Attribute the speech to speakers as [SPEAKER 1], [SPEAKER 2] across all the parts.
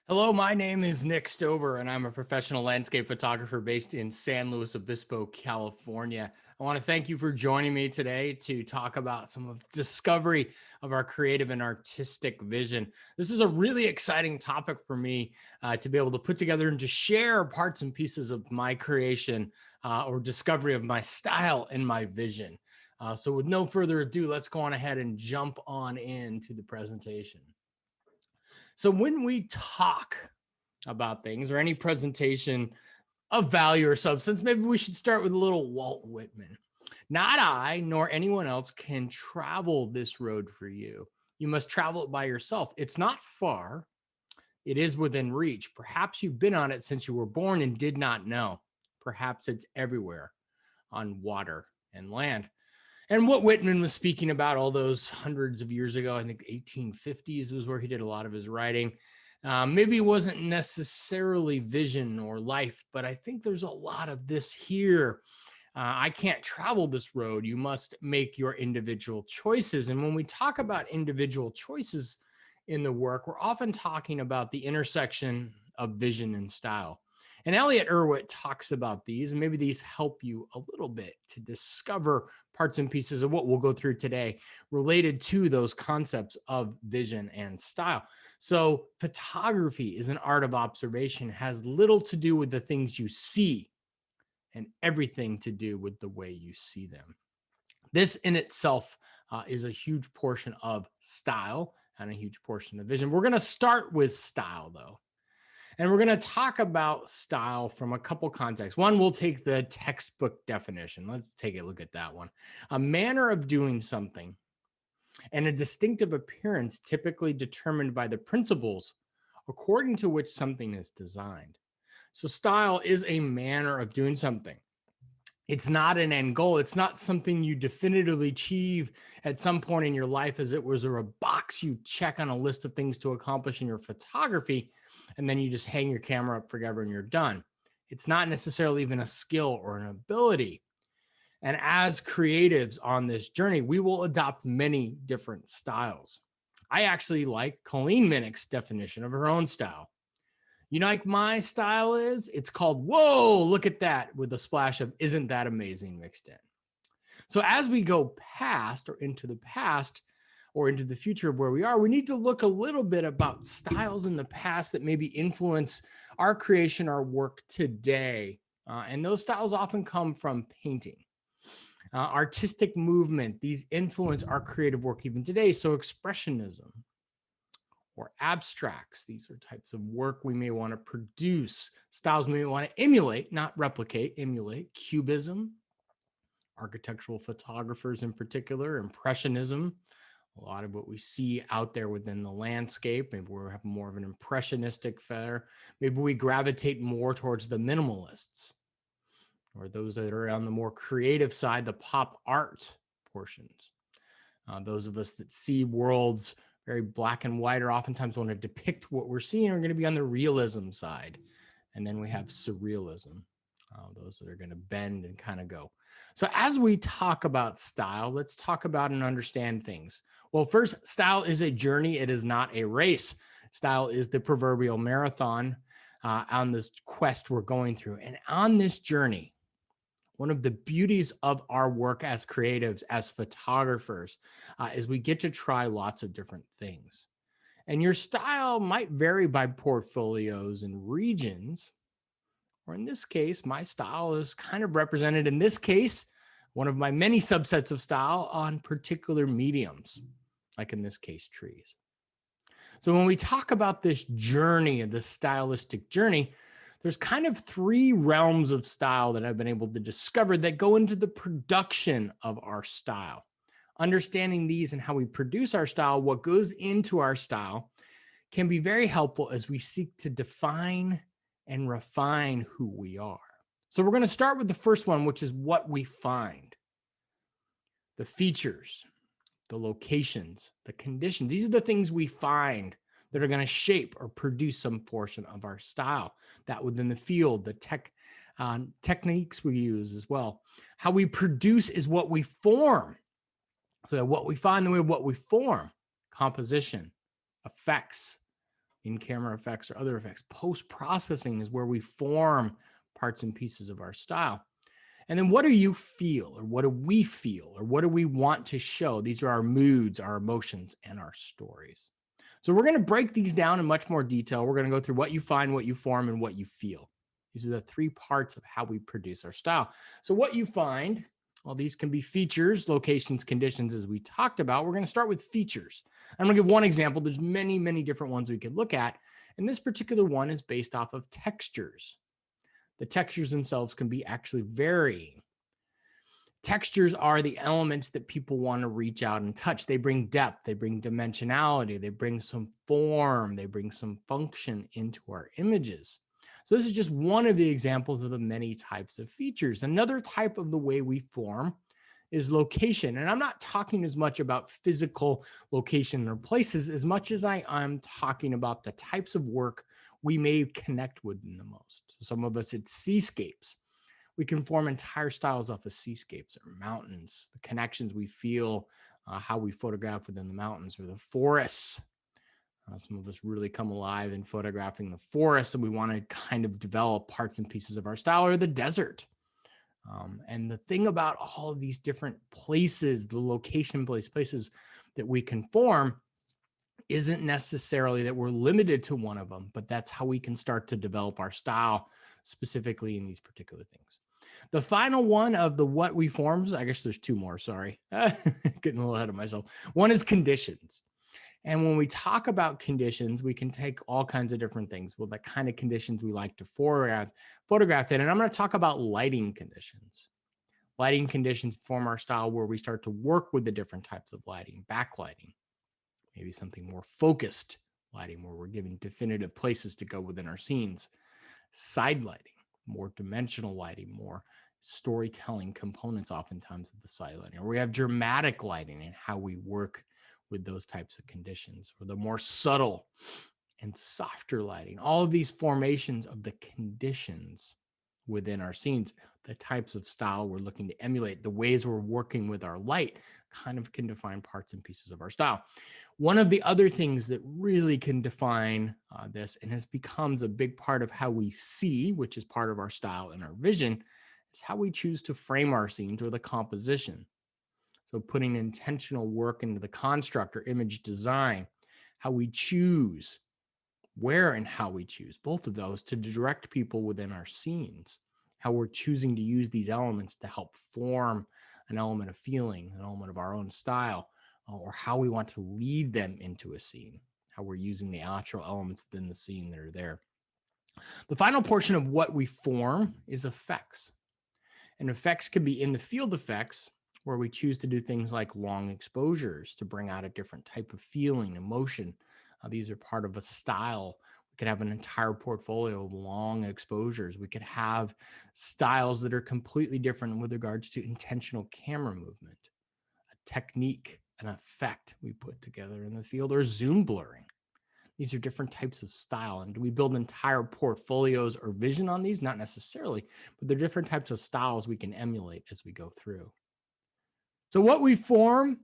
[SPEAKER 1] Hello, my name is Nick Stover, and I'm a professional landscape photographer based in San Luis Obispo, California. I want to thank you for joining me today to talk about some of the discovery of our creative and artistic vision. This is a really exciting topic for me to be able to put together and to share parts and pieces of my creation or discovery of my style and my vision. So with no further ado, let's go on ahead and jump on into the presentation. So when we talk about things or any presentation of value or substance, maybe we should start with a little Walt Whitman. Not I nor anyone else can travel this road for you. You must travel it by yourself. It's not far. It is within reach. Perhaps you've been on it since you were born and did not know. Perhaps it's everywhere on water and land. And what Whitman was speaking about all those hundreds of years ago, I think the 1850s was where he did a lot of his writing. Maybe it wasn't necessarily vision or life, but I think there's a lot of this here. I can't travel this road. You must make your individual choices. And when we talk about individual choices in the work, we're often talking about the intersection of vision and style. And Elliot Erwitt talks about these, and maybe these help you a little bit to discover parts and pieces of what we'll go through today related to those concepts of vision and style. So photography is an art of observation, has little to do with the things you see and everything to do with the way you see them. This in itself is a huge portion of style and a huge portion of vision. We're going to start with style, though. And we're going to talk about style from a couple contexts. One, we'll take the textbook definition. Let's take a look at that one. A manner of doing something and a distinctive appearance typically determined by the principles according to which something is designed. So style is a manner of doing something. It's not an end goal. It's not something you definitively achieve at some point in your life as it was a box you check on a list of things to accomplish in your photography, and then you just hang your camera up forever and you're done. It's not necessarily even a skill or an ability. And as creatives on this journey, we will adopt many different styles. I actually like Colleen Minnick's definition of her own style. You know, like my style is, it's called, whoa, look at that, with a splash of isn't that amazing mixed in. So as we go past or into the past or into the future of where we are, we need to look a little bit about styles in the past that maybe influence our creation, our work today. And those styles often come from painting. Artistic movement, these influence our creative work even today. So expressionism, or abstracts. These are types of work we may want to produce, styles we may want to emulate, not replicate, emulate. Cubism, architectural photographers in particular, impressionism, a lot of what we see out there within the landscape. Maybe we have more of an impressionistic flair. Maybe we gravitate more towards the minimalists, or those that are on the more creative side, the pop art portions. Those of us that see worlds very black and white or oftentimes want to depict what we're seeing are going to be on the realism side. And then we have surrealism, those that are going to bend and kind of go. So as we talk about style, let's talk about and understand things. Well, first, style is a journey. It is not a race. Style is the proverbial marathon on this quest we're going through. And on this journey, one of the beauties of our work as creatives, as photographers, is we get to try lots of different things. And your style might vary by portfolios and regions, or in this case, my style is kind of represented in this case, one of my many subsets of style on particular mediums, like in this case, trees. So when we talk about this journey, the stylistic journey, there's kind of three realms of style that I've been able to discover that go into the production of our style. Understanding these and how we produce our style, what goes into our style, can be very helpful as we seek to define and refine who we are. So we're going to start with the first one, which is what we find. The features, the locations, the conditions. These are the things we find that are going to shape or produce some portion of our style. That within the field, the techniques we use as well. How we produce is what we form. So what we find, the way what we form, composition, effects, in-camera effects or other effects. Post-processing is where we form parts and pieces of our style. And then what do you feel, or what do we feel, or what do we want to show? These are our moods, our emotions, and our stories. So we're going to break these down in much more detail. We're going to go through what you find, what you form, and what you feel. These are the three parts of how we produce our style. So what you find, well, these can be features, locations, conditions, as we talked about. We're going to start with features. I'm going to give one example. There's many, many different ones we could look at. And this particular one is based off of textures. The textures themselves can be actually varying. Textures are the elements that people want to reach out and touch. They bring depth, they bring dimensionality, they bring some form, they bring some function into our images. So this is just one of the examples of the many types of features. Another type of the way we form is location. And I'm not talking as much about physical location or places as much as I'm talking about the types of work we may connect with the most. Some of us, it's seascapes. We can form entire styles off of seascapes or mountains, the connections we feel, how we photograph within the mountains or the forests. Some of us really come alive in photographing the forest, and we want to kind of develop parts and pieces of our style, or the desert. And the thing about all of these different places, the location places that we can form, isn't necessarily that we're limited to one of them, but that's how we can start to develop our style specifically in these particular things. The final one of the what we forms, I guess there's two more, sorry. Getting a little ahead of myself. One is conditions. And when we talk about conditions, we can take all kinds of different things. Well, the kind of conditions we like to photograph in. And I'm going to talk about lighting conditions. Lighting conditions form our style where we start to work with the different types of lighting, backlighting, maybe something more focused lighting where we're giving definitive places to go within our scenes, side lighting, more dimensional lighting, more storytelling components oftentimes of the side lighting, or we have dramatic lighting and how we work with those types of conditions, or the more subtle and softer lighting. All of these formations of the conditions within our scenes, the types of style we're looking to emulate, the ways we're working with our light kind of can define parts and pieces of our style. One of the other things that really can define this, and has becomes a big part of how we see, which is part of our style and our vision, is how we choose to frame our scenes or the composition. So putting intentional work into the construct or image design, how we choose, where and how we choose, both of those to direct people within our scenes, how we're choosing to use these elements to help form an element of feeling, an element of our own style, or how we want to lead them into a scene, how we're using the actual elements within the scene that are there. The final portion of what we form is effects. And effects can be in the field effects, where we choose to do things like long exposures to bring out a different type of feeling, emotion. These are part of a style. We could have an entire portfolio of long exposures. We could have styles that are completely different with regards to intentional camera movement, a technique, an effect we put together in the field, or zoom blurring. These are different types of style. And do we build entire portfolios or vision on these? Not necessarily, but they're different types of styles we can emulate as we go through. So what we form,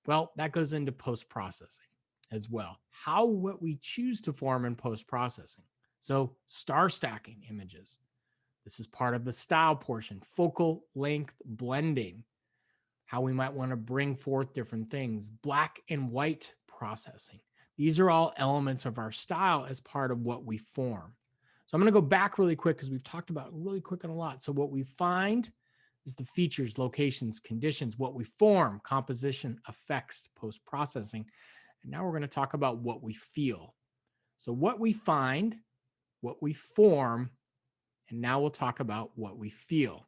[SPEAKER 1] well, that goes into post-processing as well. How what we choose to form in post-processing. So star stacking images. This is part of the style portion. Focal length blending. How we might want to bring forth different things. Black and white processing. These are all elements of our style as part of what we form. So I'm going to go back really quick because we've talked about really quick and a lot. So what we find is the features, locations, conditions, what we form, composition, effects, post-processing. And now we're going to talk about what we feel. So what we find, what we form, and now we'll talk about what we feel.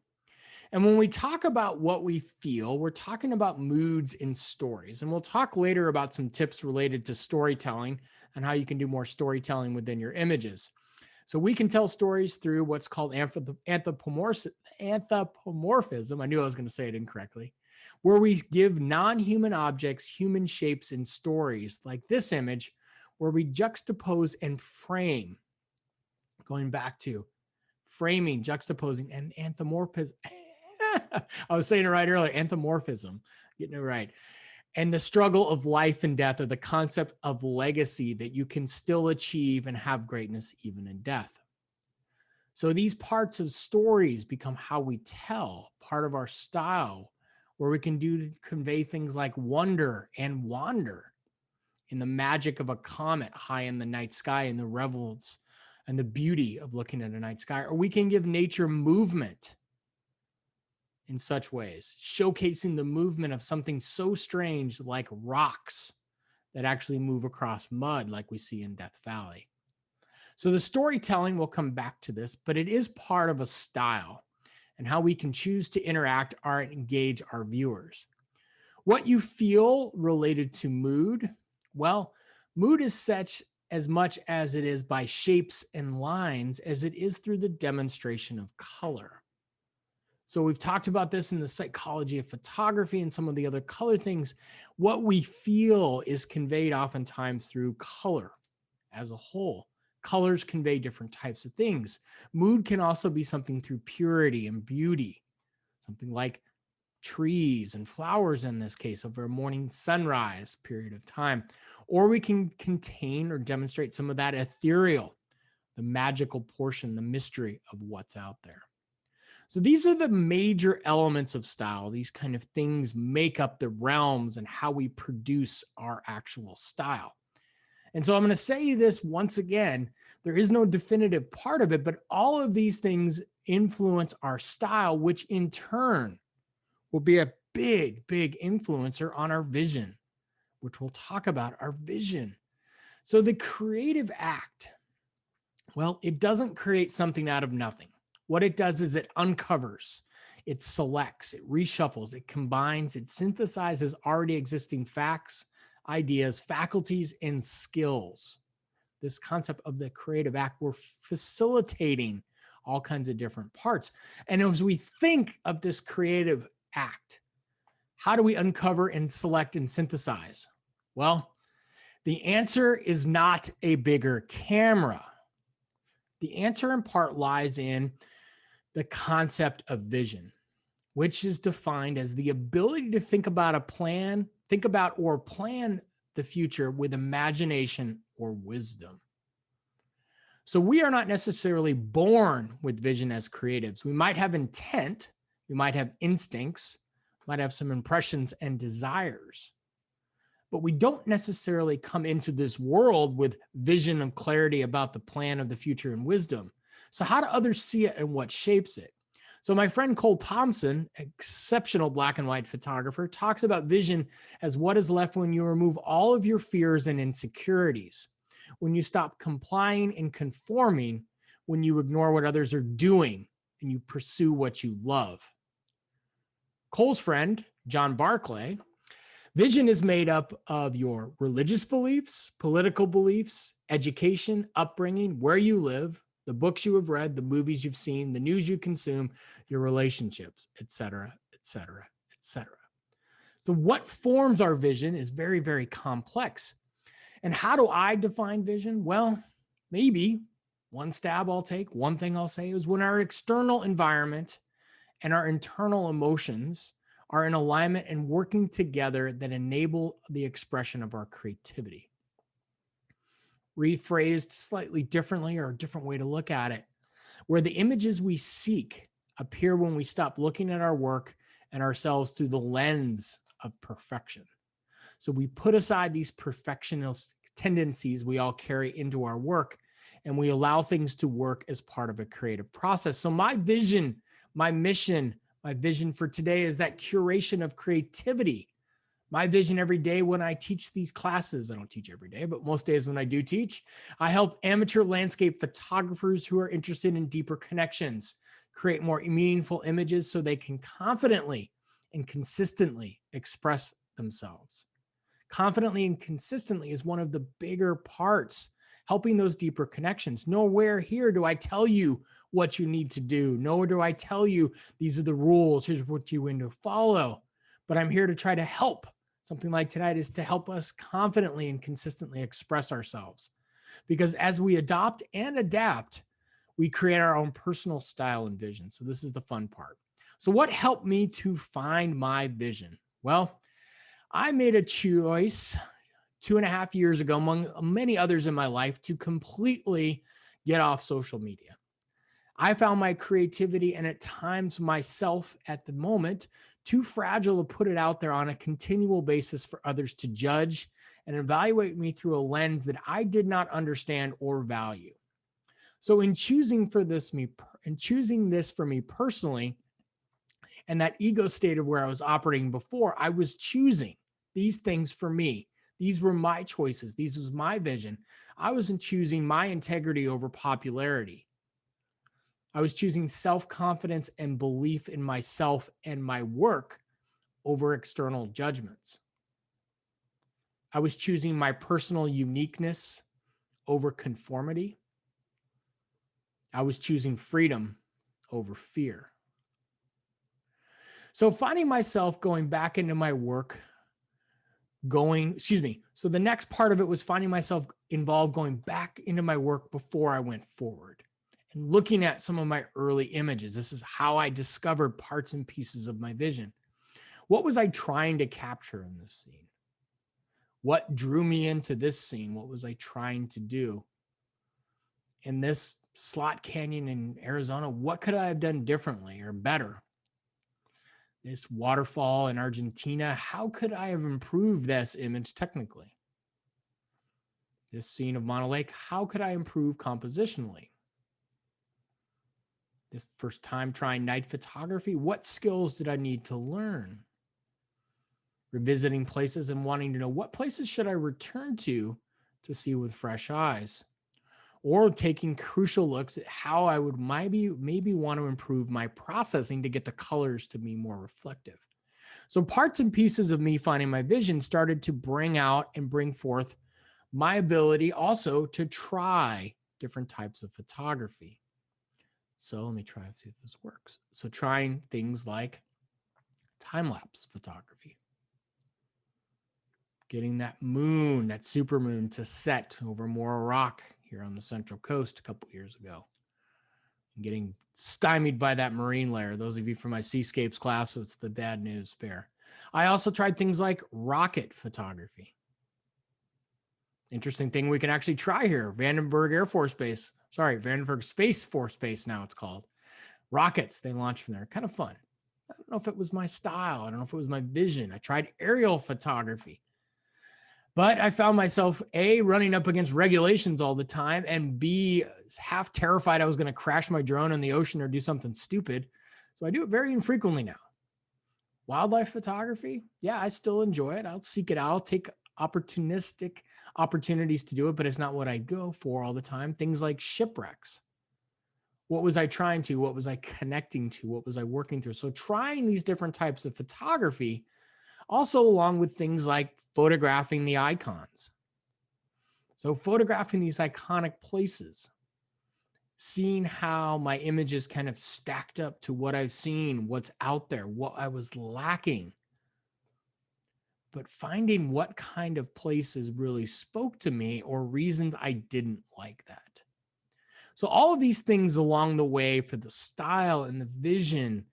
[SPEAKER 1] And when we talk about what we feel, we're talking about moods in stories. And we'll talk later about some tips related to storytelling and how you can do more storytelling within your images. So we can tell stories through what's called anthropomorphism. I knew I was going to say it incorrectly, where we give non-human objects human shapes in stories, like this image, where we juxtapose and frame. Going back to framing, juxtaposing, and anthropomorphism. I was saying it right earlier, anthropomorphism, getting it right. and the struggle of life and death, or the concept of legacy, that you can still achieve and have greatness even in death. So these parts of stories become how we tell, part of our style, where we can convey things like wonder and wander in the magic of a comet high in the night sky, and the revels and the beauty of looking at a night sky. Or we can give nature movement in such ways, showcasing the movement of something so strange like rocks that actually move across mud, like we see in Death Valley. So the storytelling, will come back to this, but it is part of a style and how we can choose to interact or engage our viewers. What you feel related to mood? Well, mood is such as much as it is by shapes and lines as it is through the demonstration of color. So we've talked about this in the psychology of photography and some of the other color things. What we feel is conveyed oftentimes through color as a whole. Colors convey different types of things. Mood can also be something through purity and beauty, something like trees and flowers in this case, over a morning sunrise period of time. Or we can contain or demonstrate some of that ethereal, the magical portion, the mystery of what's out there. So these are the major elements of style. These kind of things make up the realms and how we produce our actual style. And so I'm going to say this once again, there is no definitive part of it, but all of these things influence our style, which in turn will be a big, big influencer on our vision, which we'll talk about our vision. So the creative act, well, it doesn't create something out of nothing. What it does is it uncovers, it selects, it reshuffles, it combines, it synthesizes already existing facts, ideas, faculties, and skills. This concept of the creative act, we're facilitating all kinds of different parts. And as we think of this creative act, how do we uncover and select and synthesize? Well, the answer is not a bigger camera. The answer in part lies in the concept of vision, which is defined as the ability to think about or plan the future with imagination or wisdom. So we are not necessarily born with vision as creatives. We might have intent, we might have instincts, might have some impressions and desires, but we don't necessarily come into this world with vision of clarity about the plan of the future and wisdom. So how do others see it and what shapes it? So my friend Cole Thompson, exceptional black and white photographer, talks about vision as what is left when you remove all of your fears and insecurities, when you stop complying and conforming, when you ignore what others are doing and you pursue what you love. Cole's friend, John Barclay, vision is made up of your religious beliefs, political beliefs, education, upbringing, where you live, the books you have read, the movies you've seen, the news you consume, your relationships, et cetera, et cetera, et cetera. So what forms our vision is very, very complex. And how do I define vision? Well, maybe one stab I'll take, one thing I'll say is when our external environment and our internal emotions are in alignment and working together that enable the expression of our creativity. Rephrased slightly differently, or a different way to look at it, where the images we seek appear when we stop looking at our work and ourselves through the lens of perfection. So we put aside these perfectionist tendencies we all carry into our work, and we allow things to work as part of a creative process. So my vision, my mission, my vision for today is that curation of creativity. My vision every day when I teach these classes, I don't teach every day, but most days when I do teach, I help amateur landscape photographers who are interested in deeper connections create more meaningful images so they can confidently and consistently express themselves. Confidently and consistently is one of the bigger parts, helping those deeper connections. Nowhere here do I tell you what you need to do. Nowhere do I tell you these are the rules, here's what you need to follow. But I'm here to try to help. Something like tonight is to help us confidently and consistently express ourselves. Because as we adopt and adapt, we create our own personal style and vision. So this is the fun part. So what helped me to find my vision? Well, I made a choice 2.5 years ago, among many others in my life, to completely get off social media. I found my creativity and at times myself at the moment too fragile to put it out there on a continual basis for others to judge and evaluate me through a lens that I did not understand or value. So in choosing this for me personally, and that ego state of where I was operating before, I was choosing these things for me. These were my choices. These was my vision. I wasn't choosing my integrity over popularity. I was choosing self-confidence and belief in myself and my work over external judgments. I was choosing my personal uniqueness over conformity. I was choosing freedom over fear. So finding myself going back into my work, so the next part of it was finding myself involved going back into my work before I went forward and looking at some of my early images. This is how I discovered parts and pieces of my vision. What was I trying to capture in this scene? What drew me into this scene? What was I trying to do? In this slot canyon in Arizona, what could I have done differently or better? This waterfall in Argentina, how could I have improved this image technically? This scene of Mono Lake, how could I improve compositionally? This first time trying night photography, what skills did I need to learn? Revisiting places and wanting to know what places should I return to see with fresh eyes? Or taking crucial looks at how I would maybe want to improve my processing to get the colors to be more reflective. So parts and pieces of me finding my vision started to bring out and bring forth my ability also to try different types of photography. So let me try and see if this works. So trying things like time-lapse photography, getting that moon, that super moon to set over Mora Rock here on the Central Coast a couple years ago, and getting stymied by that marine layer. Those of you from my seascapes class, so it's the dad news spare. I also tried things like rocket photography. Interesting thing we can actually try here. Vandenberg Space Force Base now it's called. Rockets, they launched from there. Kind of fun. I don't know if it was my style. I don't know if it was my vision. I tried aerial photography. But I found myself, A, running up against regulations all the time, and B, half terrified I was going to crash my drone in the ocean or do something stupid. So I do it very infrequently now. Wildlife photography, yeah, I still enjoy it. I'll seek it out. I'll take opportunistic opportunities to do it, but it's not what I go for all the time. Things like shipwrecks. What was I trying to? What was I connecting to? What was I working through? So trying these different types of photography, also along with things like photographing the icons. So photographing these iconic places, seeing how my images kind of stacked up to what I've seen, what's out there, what I was lacking, but finding what kind of places really spoke to me or reasons I didn't like that. So all of these things along the way for the style and the vision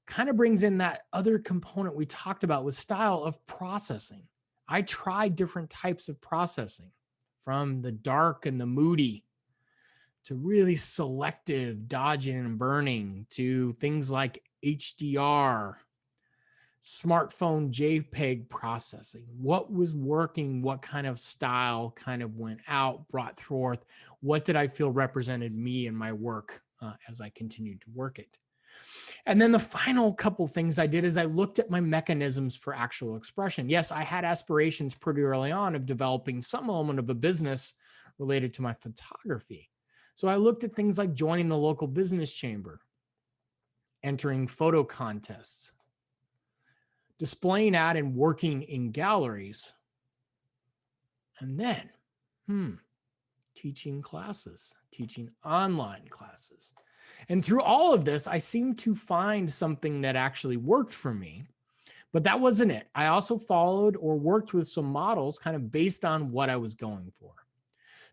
[SPEAKER 1] kind of brings in that other component we talked about with style of processing. I tried different types of processing, from the dark and the moody to really selective dodging and burning to things like HDR, smartphone JPEG processing. What was working? What kind of style kind of went out, brought forth? What did I feel represented me and my work as I continued to work it? And then the final couple things I did is I looked at my mechanisms for actual expression. Yes, I had aspirations pretty early on of developing some element of a business related to my photography. So I looked at things like joining the local business chamber, entering photo contests, displaying at and working in galleries, and then teaching classes, teaching online classes. And through all of this, I seemed to find something that actually worked for me, but that wasn't it. I also followed or worked with some models kind of based on what I was going for.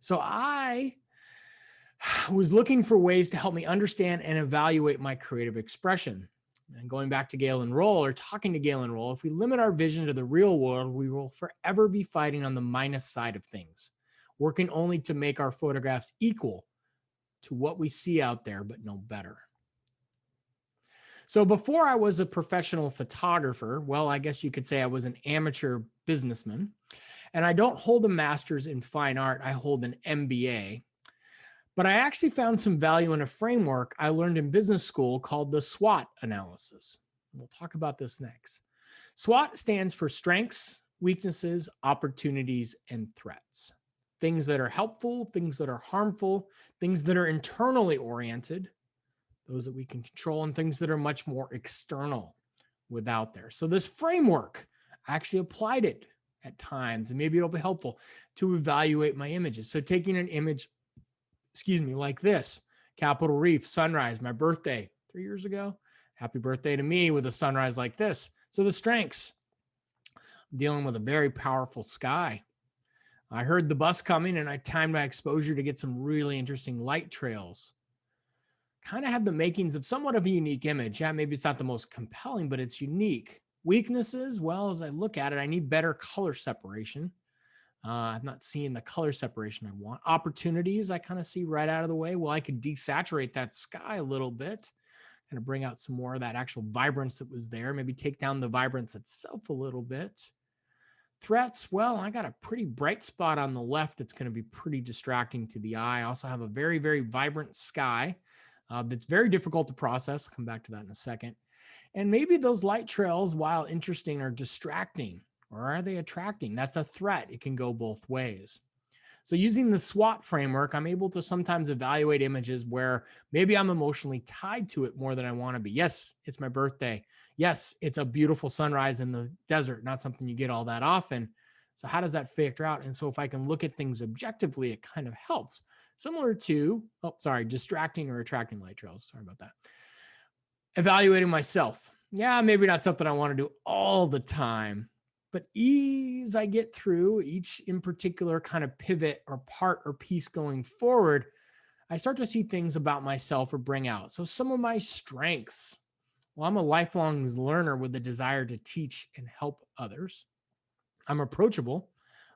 [SPEAKER 1] So I was looking for ways to help me understand and evaluate my creative expression. And going back to Galen Roll or talking to Galen Roll, if we limit our vision to the real world, we will forever be fighting on the minus side of things, working only to make our photographs equal to what we see out there, but no better. So before I was a professional photographer, well, I guess you could say I was an amateur businessman. And I don't hold a master's in fine art, I hold an MBA. But I actually found some value in a framework I learned in business school called the SWOT analysis. We'll talk about this next. SWOT stands for strengths, weaknesses, opportunities, and threats. Things that are helpful, things that are harmful, things that are internally oriented, those that we can control, and things that are much more external without there. So this framework, I actually applied it at times, and maybe it'll be helpful to evaluate my images. So taking an image, like this, Capitol Reef, sunrise, my birthday 3 years ago. Happy birthday to me with a sunrise like this. So the strengths, I'm dealing with a very powerful sky. I heard the bus coming and I timed my exposure to get some really interesting light trails. Kind of have the makings of somewhat of a unique image. Yeah, maybe it's not the most compelling, but it's unique. Weaknesses, well, as I look at it, I need better color separation. I'm not seeing the color separation I want. Opportunities, I kind of see right out of the way. Well, I could desaturate that sky a little bit, kind of bring out some more of that actual vibrance that was there. Maybe take down the vibrance itself a little bit. Threats, well, I got a pretty bright spot on the left that's going to be pretty distracting to the eye. I also have a very, very vibrant sky that's very difficult to process. I'll come back to that in a second. And maybe those light trails, while interesting, are distracting. Or are they attracting? That's a threat. It can go both ways. So using the SWOT framework, I'm able to sometimes evaluate images where maybe I'm emotionally tied to it more than I want to be. Yes, it's my birthday. Yes, it's a beautiful sunrise in the desert, not something you get all that often. So how does that factor out? And so if I can look at things objectively, it kind of helps. Similar to, distracting or attracting light trails. Sorry about that. Evaluating myself. Yeah, maybe not something I want to do all the time. But as I get through each in particular kind of pivot or part or piece going forward, I start to see things about myself or bring out. So some of my strengths. Well, I'm a lifelong learner with the desire to teach and help others. I'm approachable.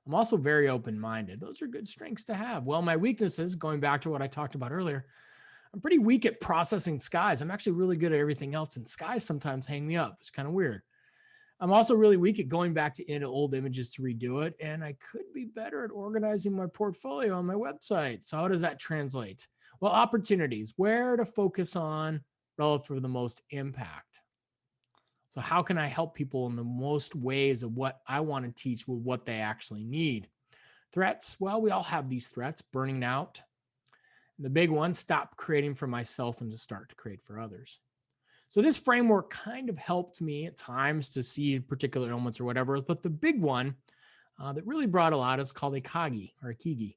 [SPEAKER 1] I'm also very open-minded. Those are good strengths to have. Well, my weaknesses, going back to what I talked about earlier, I'm pretty weak at processing skies. I'm actually really good at everything else, and skies sometimes hang me up. It's kind of weird. I'm also really weak at going back to old images to redo it, and I could be better at organizing my portfolio on my website. So how does that translate? Well, opportunities, where to focus on relative for the most impact. So how can I help people in the most ways of what I want to teach with what they actually need? Threats, well, we all have these threats, burning out. The big one, stop creating for myself and to start to create for others. So this framework kind of helped me at times to see particular elements or whatever, but the big one that really brought a lot is called Ikagi or Ikagi.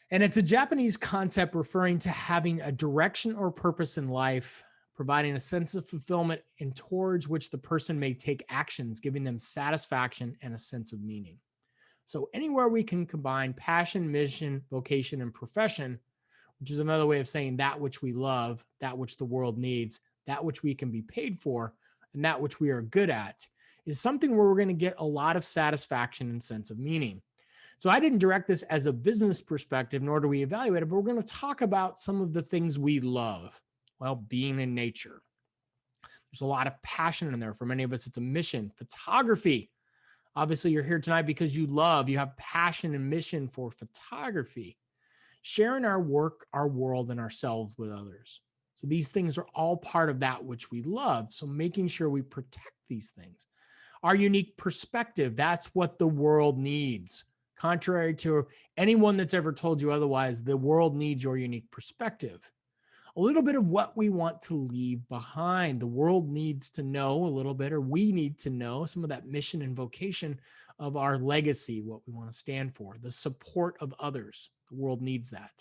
[SPEAKER 1] And it's a Japanese concept referring to having a direction or purpose in life, providing a sense of fulfillment and towards which the person may take actions, giving them satisfaction and a sense of meaning. So anywhere we can combine passion, mission, vocation, and profession, which is another way of saying that which we love, that which the world needs, that which we can be paid for, and that which we are good at, is something where we're going to get a lot of satisfaction and sense of meaning. So I didn't direct this as a business perspective, nor do we evaluate it, but we're going to talk about some of the things we love. Well, being in nature. There's a lot of passion in there. For many of us, it's a mission. Photography. Obviously, you're here tonight because you have passion and mission for photography. Sharing our work, our world, and ourselves with others. So these things are all part of that which we love. So making sure we protect these things. Our unique perspective, that's what the world needs. Contrary to anyone that's ever told you otherwise, the world needs your unique perspective. A little bit of what we want to leave behind. The world needs to know a little bit, or we need to know some of that mission and vocation of our legacy, what we want to stand for, the support of others. The world needs that.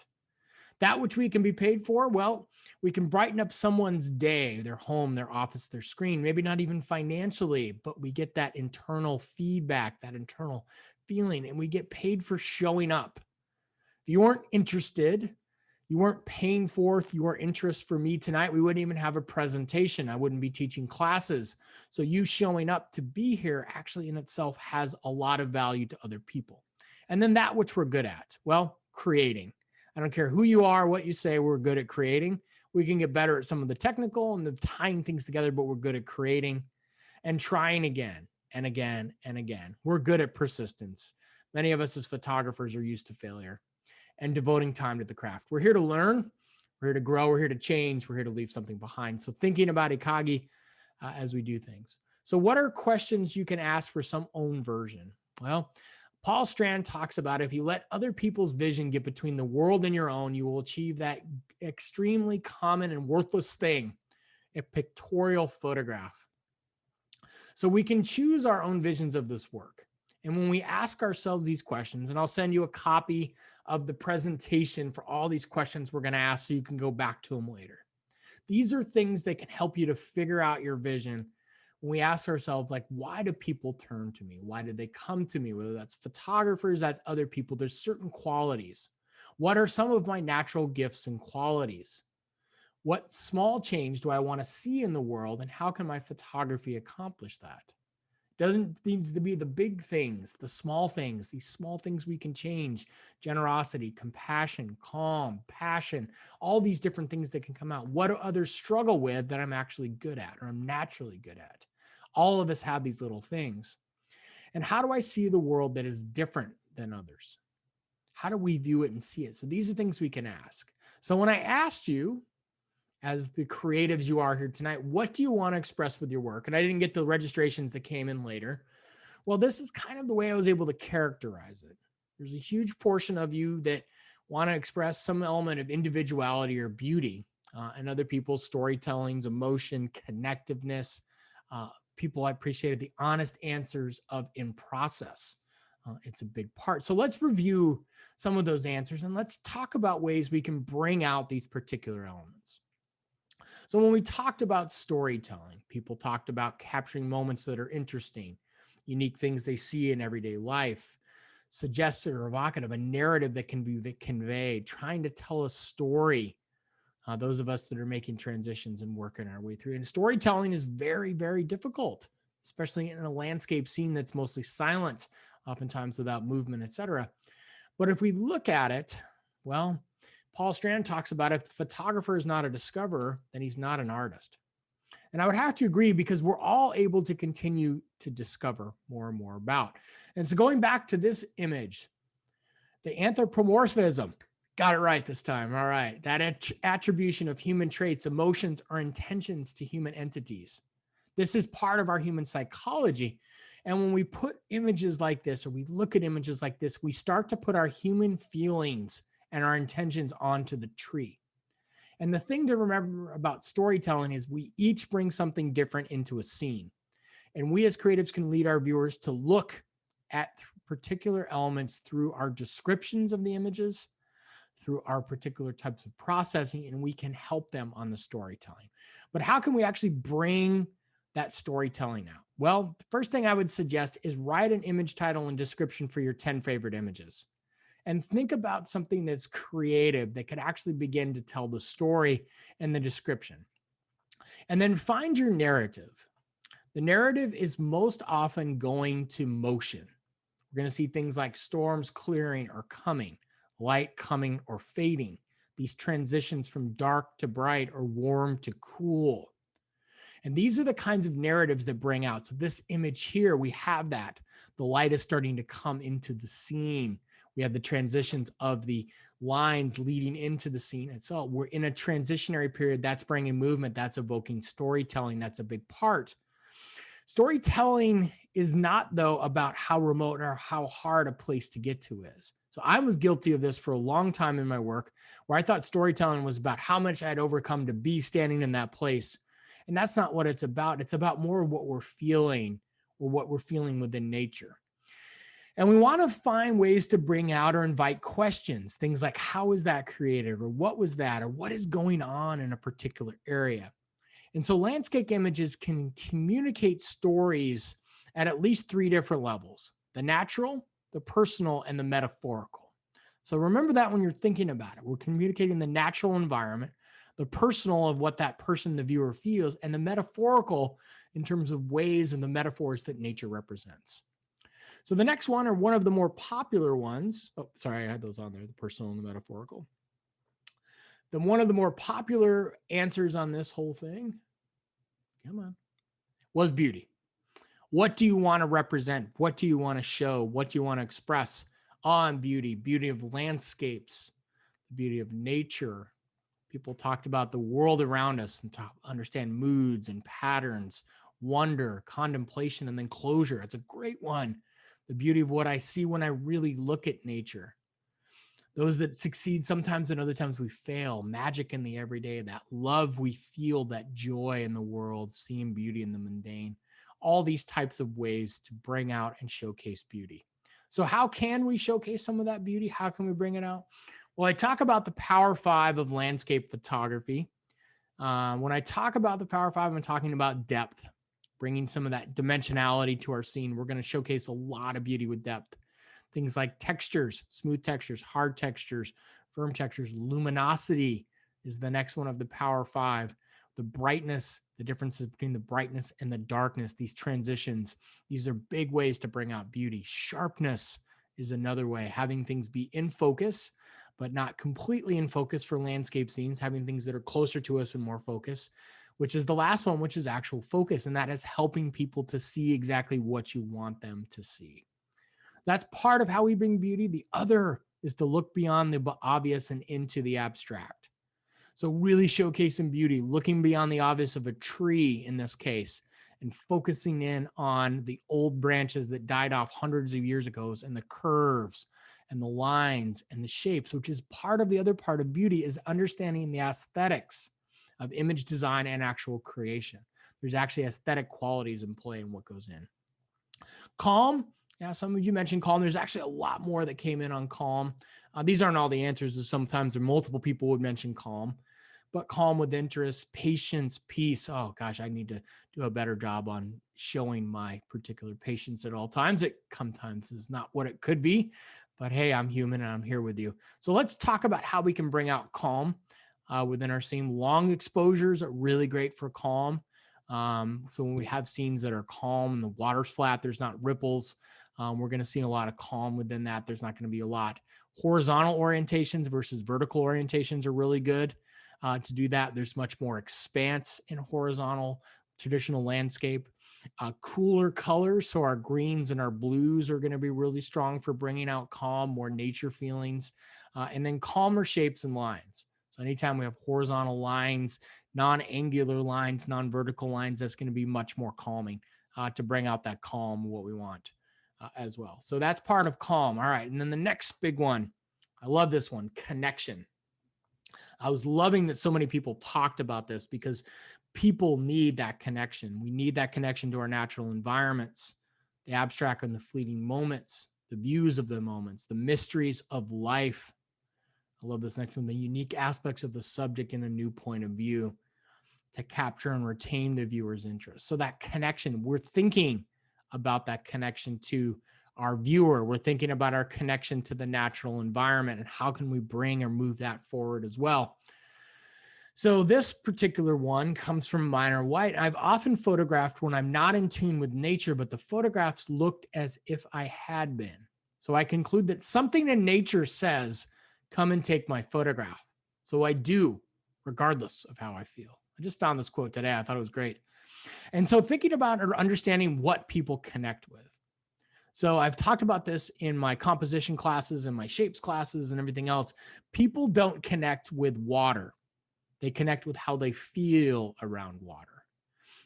[SPEAKER 1] That which we can be paid for, well, we can brighten up someone's day, their home, their office, their screen, maybe not even financially, but we get that internal feedback, that internal feeling, and we get paid for showing up. If you weren't interested, You weren't paying forth your interest for me tonight. We wouldn't even have a presentation. I wouldn't be teaching classes. So you showing up to be here actually in itself has a lot of value to other people. And then that which we're good at, well, creating. I don't care who you are, what you say, we're good at creating. We can get better at some of the technical and the tying things together, but we're good at creating and trying again and again and again. We're good at persistence. Many of us as photographers are used to failure and devoting time to the craft. We're here to learn, we're here to grow, we're here to change, we're here to leave something behind. So thinking about Ikagi as we do things. So what are questions you can ask for some own version? Well, Paul Strand talks about if you let other people's vision get between the world and your own, you will achieve that extremely common and worthless thing, a pictorial photograph. So we can choose our own visions of this work. And when we ask ourselves these questions, and I'll send you a copy of the presentation for all these questions we're going to ask so you can go back to them later. These are things that can help you to figure out your vision. When we ask ourselves, like, why do people turn to me? Why did they come to me? Whether that's photographers, that's other people, there's certain qualities. What are some of my natural gifts and qualities? What small change do I want to see in the world, and how can my photography accomplish that? Doesn't need to be the big things, the small things, these small things we can change: generosity, compassion, calm, passion, all these different things that can come out. What do others struggle with that I'm actually good at, or I'm naturally good at? All of us have these little things. And how do I see the world that is different than others? How do we view it and see it? So these are things we can ask. So when I asked you, as the creatives you are here tonight, what do you want to express with your work? And I didn't get the registrations that came in later. Well, this is kind of the way I was able to characterize it. There's a huge portion of you that want to express some element of individuality or beauty, and other people's storytellings, emotion, connectiveness. People appreciated the honest answers of in process. It's a big part. So let's review some of those answers and let's talk about ways we can bring out these particular elements. So when we talked about storytelling, people talked about capturing moments that are interesting, unique things they see in everyday life, suggestive or evocative, a narrative that can be conveyed, trying to tell a story. Those of us that are making transitions and working our way through. And storytelling is very, very difficult, especially in a landscape scene that's mostly silent, oftentimes without movement, etc. But if we look at it, well, Paul Strand talks about if the photographer is not a discoverer, then he's not an artist. And I would have to agree, because we're all able to continue to discover more and more about. And so going back to this image, the anthropomorphism, got it right this time. All right. That attribution of human traits, emotions, or intentions to human entities. This is part of our human psychology. And when we put images like this, or we look at images like this, we start to put our human feelings and our intentions onto the tree. And the thing to remember about storytelling is we each bring something different into a scene. And we as creatives can lead our viewers to look at particular elements through our descriptions of the images, through our particular types of processing, and we can help them on the storytelling. But how can we actually bring that storytelling out? Well, the first thing I would suggest is write an image title and description for your 10 favorite images. And think about something that's creative that could actually begin to tell the story and the description. And then find your narrative. The narrative is most often going to motion. We're going to see things like storms clearing or coming, light coming or fading, these transitions from dark to bright or warm to cool. And these are the kinds of narratives that bring out. So this image here, we have that. The light is starting to come into the scene. We have the transitions of the lines leading into the scene. And so we're in a transitionary period. That's bringing movement. That's evoking storytelling. That's a big part. Storytelling is not, though, about how remote or how hard a place to get to is. So I was guilty of this for a long time in my work, where I thought storytelling was about how much I'd overcome to be standing in that place. And that's not what it's about. It's about more of what we're feeling, or what we're feeling within nature. And we want to find ways to bring out or invite questions, things like, how is that created? Or what was that? Or what is going on in a particular area? And so landscape images can communicate stories at least 3 different levels: the natural, the personal, and the metaphorical. So remember that when you're thinking about it. We're communicating the natural environment, the personal of what that person, the viewer, feels, and the metaphorical in terms of ways and the metaphors that nature represents. So the next one, or one of the more popular ones, oh, sorry, I had those on there, the personal and the metaphorical. Then one of the more popular answers on this whole thing, come on, was beauty. What do you want to represent? What do you want to show? What do you want to express on beauty? Beauty of landscapes, the beauty of nature. People talked about the world around us and understand moods and patterns, wonder, contemplation, and then closure. It's a great one. The beauty of what I see when I really look at nature. Those that succeed sometimes and other times we fail. Magic in the everyday, that love we feel, that joy in the world, seeing beauty in the mundane. All these types of ways to bring out and showcase beauty. So how can we showcase some of that beauty? How can we bring it out? Well, I talk about the Power Five of landscape photography. When I talk about the Power Five, I'm talking about depth, bringing some of that dimensionality to our scene. We're going to showcase a lot of beauty with depth. Things like textures, smooth textures, hard textures, firm textures. Luminosity is the next one of the Power Five. The brightness, the differences between the brightness and the darkness, these transitions, these are big ways to bring out beauty. Sharpness is another way, having things be in focus, but not completely in focus for landscape scenes, having things that are closer to us and more focus, which is the last one, which is actual focus. And that is helping people to see exactly what you want them to see. That's part of how we bring beauty. The other is to look beyond the obvious and into the abstract. So really showcasing beauty, looking beyond the obvious of a tree in this case, and focusing in on the old branches that died off hundreds of years ago, and the curves and the lines and the shapes, which is part of the other part of beauty, is understanding the aesthetics of image design and actual creation. There's actually aesthetic qualities in play in what goes in. Calm. Yeah, some of you mentioned calm. There's actually a lot more that came in on calm. These aren't all the answers. Sometimes there multiple people would mention calm, but calm with interest, patience, peace. Oh gosh, I need to do a better job on showing my particular patience at all times. It sometimes is not what it could be, but hey, I'm human and I'm here with you. So let's talk about how we can bring out calm within our scene. Long exposures are really great for calm. So when we have scenes that are calm and the water's flat, there's not ripples. We're going to see a lot of calm within that. There's not going to be a lot. Horizontal orientations versus vertical orientations are really good to do that. There's much more expanse in horizontal traditional landscape. Cooler colors, so our greens and our blues are going to be really strong for bringing out calm, more nature feelings, and then calmer shapes and lines. So anytime we have horizontal lines, non-angular lines, non-vertical lines, that's going to be much more calming to bring out that calm, what we want as well. So that's part of calm. All right. And then the next big one, I love this one, connection. I was loving that so many people talked about this because people need that connection. We need that connection to our natural environments, the abstract and the fleeting moments, the views of the moments, the mysteries of life. I love this next one, the unique aspects of the subject in a new point of view to capture and retain the viewer's interest. So that connection, we're thinking about that connection to our viewer. We're thinking about our connection to the natural environment and how can we bring or move that forward as well. So this particular one comes from Minor White. I've often photographed when I'm not in tune with nature, but the photographs looked as if I had been. So I conclude that something in nature says, come and take my photograph. So I do, regardless of how I feel. I just found this quote today. I thought it was great. And so thinking about or understanding what people connect with. So I've talked about this in my composition classes and my shapes classes and everything else. People don't connect with water. They connect with how they feel around water.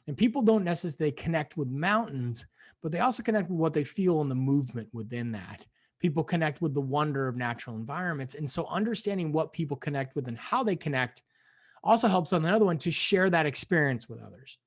[SPEAKER 1] And people don't necessarily connect with mountains, but they also connect with what they feel in the movement within that. People connect with the wonder of natural environments. And so understanding what people connect with and how they connect also helps on the other one to share that experience with others.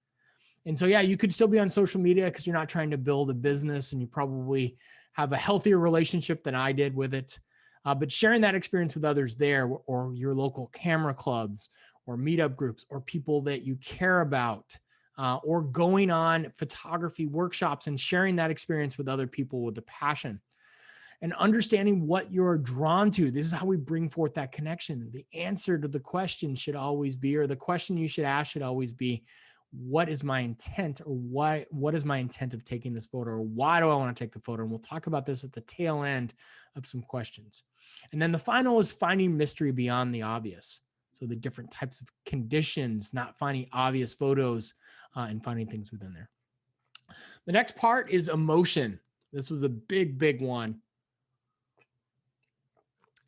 [SPEAKER 1] And so, yeah, you could still be on social media because you're not trying to build a business and you probably have a healthier relationship than I did with it. But sharing that experience with others there, or your local camera clubs or meetup groups or people that you care about, or going on photography workshops and sharing that experience with other people with the passion. and understanding what you're drawn to. This is how we bring forth that connection. The answer to the question should always be, or the question you should ask should always be, what is my intent, or what is my intent of taking this photo, or why do I want to take the photo? And we'll talk about this at the tail end of some questions. And then the final is finding mystery beyond the obvious. So the different types of conditions, not finding obvious photos and finding things within there. The next part is emotion. This was a big, big one.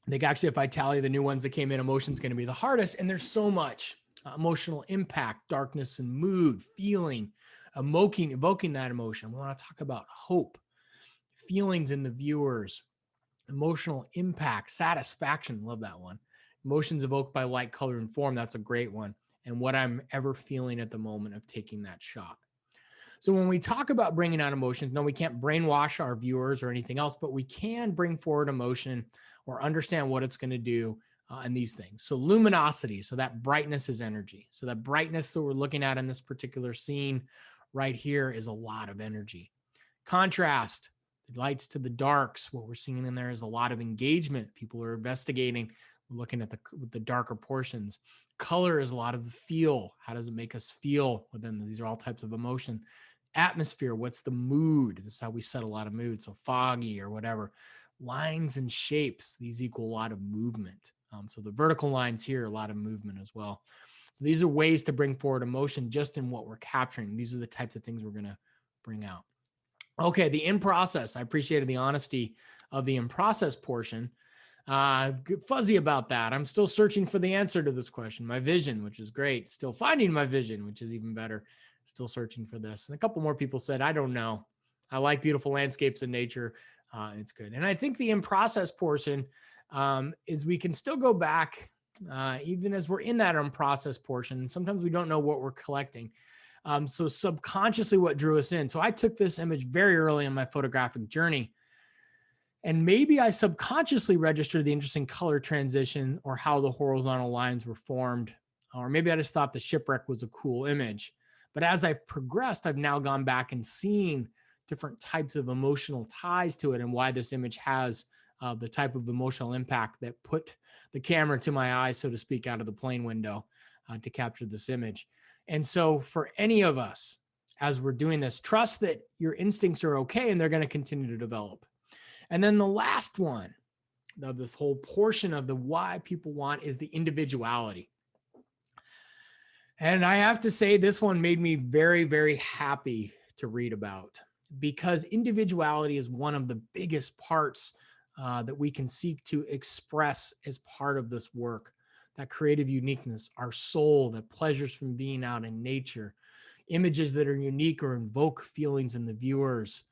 [SPEAKER 1] I think actually, if I tally the new ones that came in, emotion is going to be the hardest. And there's so much emotional impact, darkness and mood, feeling, evoking that emotion. We want to talk about hope, feelings in the viewers, emotional impact, satisfaction. Love that one. Emotions evoked by light, color, and form. That's a great one. And what I'm ever feeling at the moment of taking that shot. So when we talk about bringing out emotions, no, we can't brainwash our viewers or anything else, but we can bring forward emotion or understand what it's going to do and these things. So luminosity, so that brightness is energy. So that brightness that we're looking at in this particular scene right here is a lot of energy. Contrast, the lights to the darks, what we're seeing in there is a lot of engagement. People are investigating, looking at the darker portions. Color is a lot of the feel. How does it make us feel within? These are all types of emotion. Atmosphere, what's the mood? This is how we set a lot of mood. So foggy or whatever. Lines and shapes, these equal a lot of movement. So the vertical lines here, a lot of movement as well. So these are ways to bring forward emotion just in what we're capturing. These are the types of things we're going to bring out. Okay, the in process. I appreciated the honesty of the in process portion. Fuzzy about that. I'm still searching for the answer to this question. My vision, which is great. Still finding my vision, which is even better. Still searching for this. And a couple more people said, I don't know. I like beautiful landscapes and nature. It's good. And I think the in process portion is we can still go back, even as we're in that in process portion. Sometimes we don't know what we're collecting. So subconsciously what drew us in. So I took this image very early in my photographic journey. And maybe I subconsciously registered the interesting color transition or how the horizontal lines were formed. Or maybe I just thought the shipwreck was a cool image. But as I've progressed, I've now gone back and seen different types of emotional ties to it and why this image has the type of emotional impact that put the camera to my eyes, so to speak, out of the plane window to capture this image. And so for any of us, as we're doing this, trust that your instincts are okay and they're going to continue to develop. And then the last one of this whole portion of the why people want is the individuality. And I have to say, this one made me very, very happy to read about, because individuality is one of the biggest parts that we can seek to express as part of this work. That creative uniqueness, our soul, that pleasures from being out in nature, images that are unique or invoke feelings in the viewers,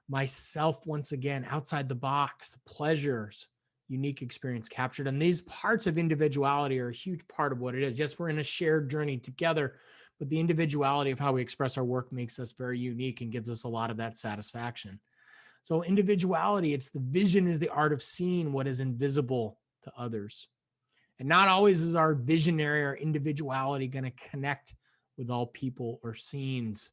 [SPEAKER 1] myself, once again, outside the box, the pleasures, unique experience captured. And these parts of individuality are a huge part of what it is. Yes, we're in a shared journey together, but the individuality of how we express our work makes us very unique and gives us a lot of that satisfaction. So individuality, it's the vision is the art of seeing what is invisible to others. And not always is our visionary or individuality going to connect with all people or scenes.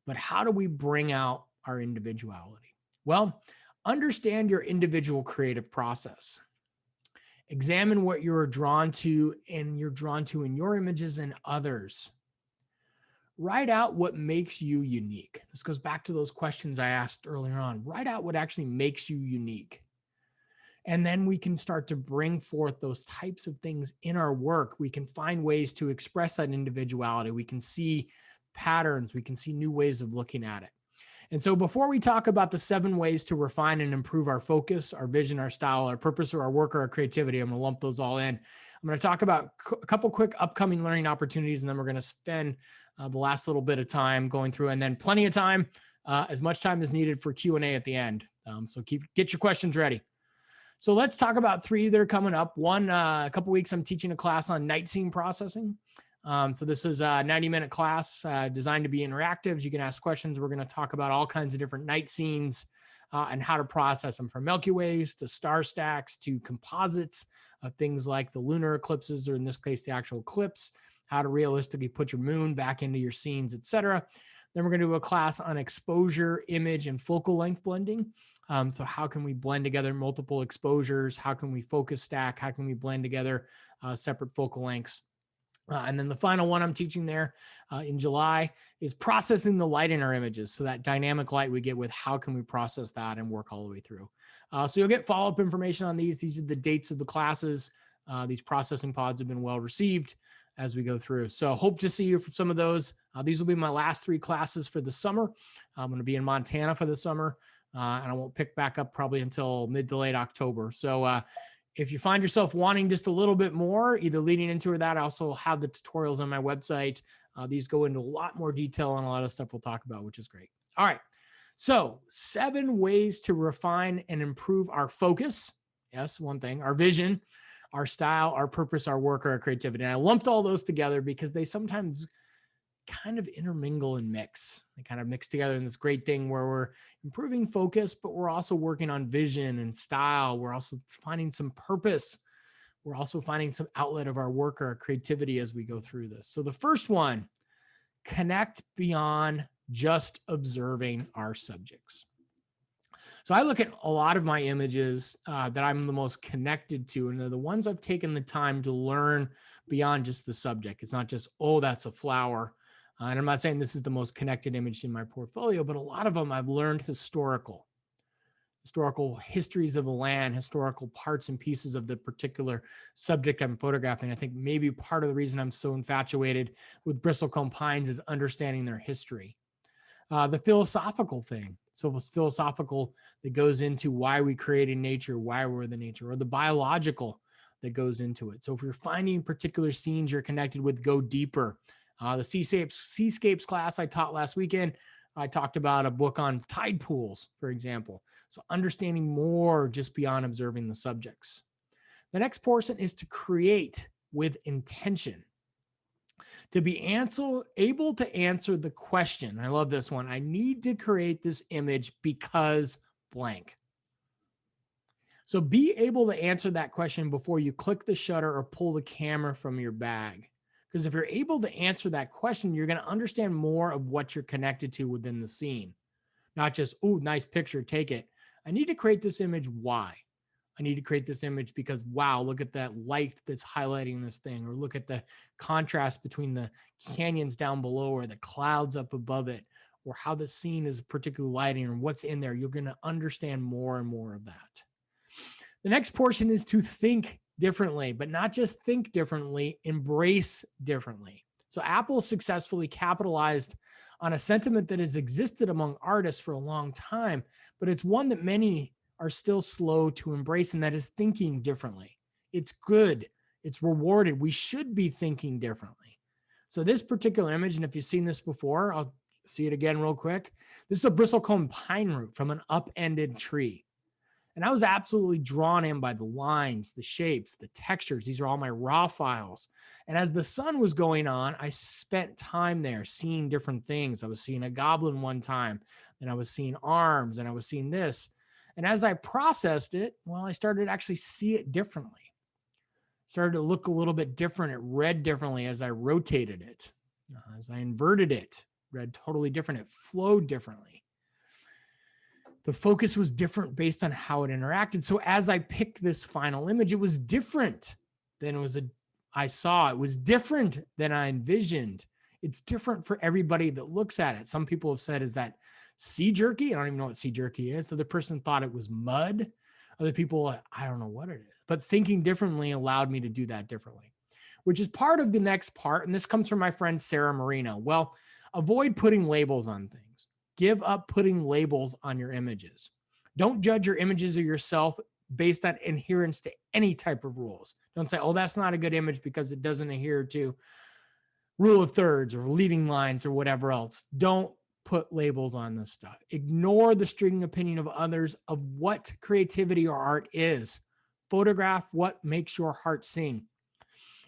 [SPEAKER 1] But how do we bring out our individuality? Well, understand your individual creative process. Examine what you're drawn to and you're drawn to in your images and others. Write out what makes you unique. This goes back to those questions I asked earlier on. Write out what actually makes you unique. And then we can start to bring forth those types of things in our work. We can find ways to express that individuality. We can see patterns. We can see new ways of looking at it. And so before we talk about the 7 ways to refine and improve our focus, our vision, our style, our purpose, or our work, or our creativity, I'm going to lump those all in. I'm going to talk about a couple quick upcoming learning opportunities, and then we're going to spend the last little bit of time going through, and then plenty of time, as much time as needed for Q&A at the end. So get your questions ready. So let's talk about 3 that are coming up. One, a couple weeks, I'm teaching a class on night scene processing. So this is a 90-minute class designed to be interactive. You can ask questions. We're going to talk about all kinds of different night scenes and how to process them, from Milky Ways to star stacks to composites of things like the lunar eclipses, or in this case, the actual eclipse, how to realistically put your moon back into your scenes, etc. Then we're going to do a class on exposure, image, and focal length blending. So how can we blend together multiple exposures? How can we focus stack? How can we blend together separate focal lengths? And then the final one I'm teaching there in July is processing the light in our images. So that dynamic light we get with, how can we process that and work all the way through? So you'll get follow-up information on these. These are the dates of the classes. These processing pods have been well received as we go through. So hope to see you for some of those. These will be my last 3 classes for the summer. I'm going to be in Montana for the summer, and I won't pick back up probably until mid to late October. So if you find yourself wanting just a little bit more, either leading into or that, I also have the tutorials on my website. These go into a lot more detail on a lot of stuff we'll talk about, which is great. All right. So 7 ways to refine and improve our focus. Yes, one thing, our vision, our style, our purpose, our work, our creativity. And I lumped all those together because they sometimes kind of intermingle and mix. They kind of mix together in this great thing where we're improving focus, but we're also working on vision and style. We're also finding some purpose. We're also finding some outlet of our work or our creativity as we go through this. So the first one, connect beyond just observing our subjects. So I look at a lot of my images that I'm the most connected to, and they're the ones I've taken the time to learn beyond just the subject. It's not just, oh, that's a flower. And I'm not saying this is the most connected image in my portfolio, but a lot of them I've learned historical histories of the land, historical parts and pieces of the particular subject I'm photographing. I think maybe part of the reason I'm so infatuated with bristlecone pines is understanding their history. The philosophical thing. So it's philosophical that goes into why we created nature, why we're the nature, or the biological that goes into it. So if you're finding particular scenes you're connected with, go deeper. The seascapes class I taught last weekend, I talked about a book on tide pools, for example. So understanding more just beyond observing the subjects. The next portion is to create with intention. To be able to answer the question, I love this one, I need to create this image because blank. So be able to answer that question before you click the shutter or pull the camera from your bag. Because if you're able to answer that question, you're going to understand more of what you're connected to within the scene. Not just, oh, nice picture, take it. I need to create this image. Why? I need to create this image because, wow, look at that light that's highlighting this thing, or look at the contrast between the canyons down below or the clouds up above it, or how the scene is particular lighting or what's in there. You're going to understand more and more of that. The next portion is to think differently, but not just think differently, embrace differently. So Apple successfully capitalized on a sentiment that has existed among artists for a long time, but it's one that many are still slow to embrace, and that is thinking differently. It's good. It's rewarded. We should be thinking differently. So this particular image, and if you've seen this before, I'll see it again real quick. This is a bristlecone pine root from an upended tree. And I was absolutely drawn in by the lines, the shapes, the textures. These are all my raw files. And as the sun was going on, I spent time there seeing different things. I was seeing a goblin one time, and I was seeing arms, and I was seeing this. And as I processed it, well, I started to actually see it differently. Started to look a little bit different. It read differently as I rotated it. As I inverted it, read totally different. It flowed differently. The focus was different based on how it interacted. So as I picked this final image, it was different than I saw. It was different than I envisioned. It's different for everybody that looks at it. Some people have said, is that sea jerky? I don't even know what sea jerky is. The other person thought it was mud. Other people, I don't know what it is. But thinking differently allowed me to do that differently, which is part of the next part. And this comes from my friend Sarah Marino. Well, avoid putting labels on things. Give up putting labels on your images. Don't judge your images of yourself based on adherence to any type of rules. Don't say, oh, that's not a good image because it doesn't adhere to rule of thirds or leading lines or whatever else. Don't put labels on this stuff. Ignore the stringing opinion of others of what creativity or art is. Photograph what makes your heart sing.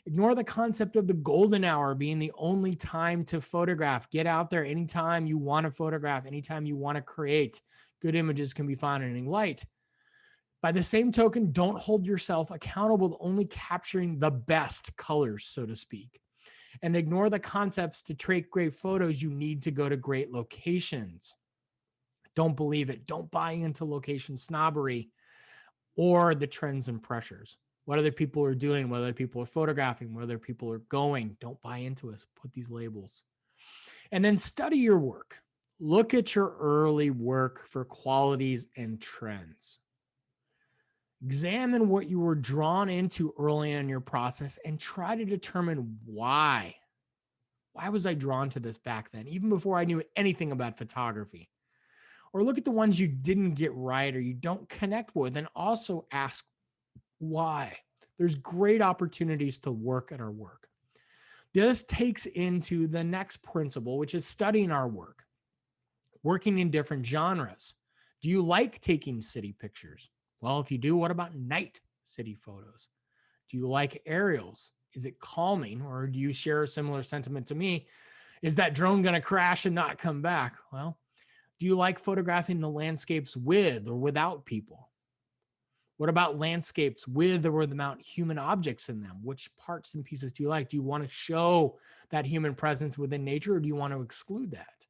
[SPEAKER 1] Ignore the concept of the golden hour being the only time to photograph. Get out there anytime you want to photograph, anytime you want to create. Good images can be found in any light. By the same token, don't hold yourself accountable to only capturing the best colors, so to speak. And ignore the concepts to take great photos. You need to go to great locations. Don't believe it. Don't buy into location snobbery or the trends and pressures. What other people are doing, what other people are photographing, where other people are going. Don't buy into it. Put these labels. And then study your work. Look at your early work for qualities and trends. Examine what you were drawn into early in your process and try to determine why. Why was I drawn to this back then, even before I knew anything about photography? Or look at the ones you didn't get right or you don't connect with, and also ask why. There's great opportunities to work at our work. This takes into the next principle, which is studying our work, working in different genres. Do you like taking city pictures? Well, if you do, what about night city photos? Do you like aerials? Is it calming, or do you share a similar sentiment to me? Is that drone going to crash and not come back? Well, do you like photographing the landscapes with or without people? What about landscapes with or without human objects in them? Which parts and pieces do you like? Do you want to show that human presence within nature, or do you want to exclude that?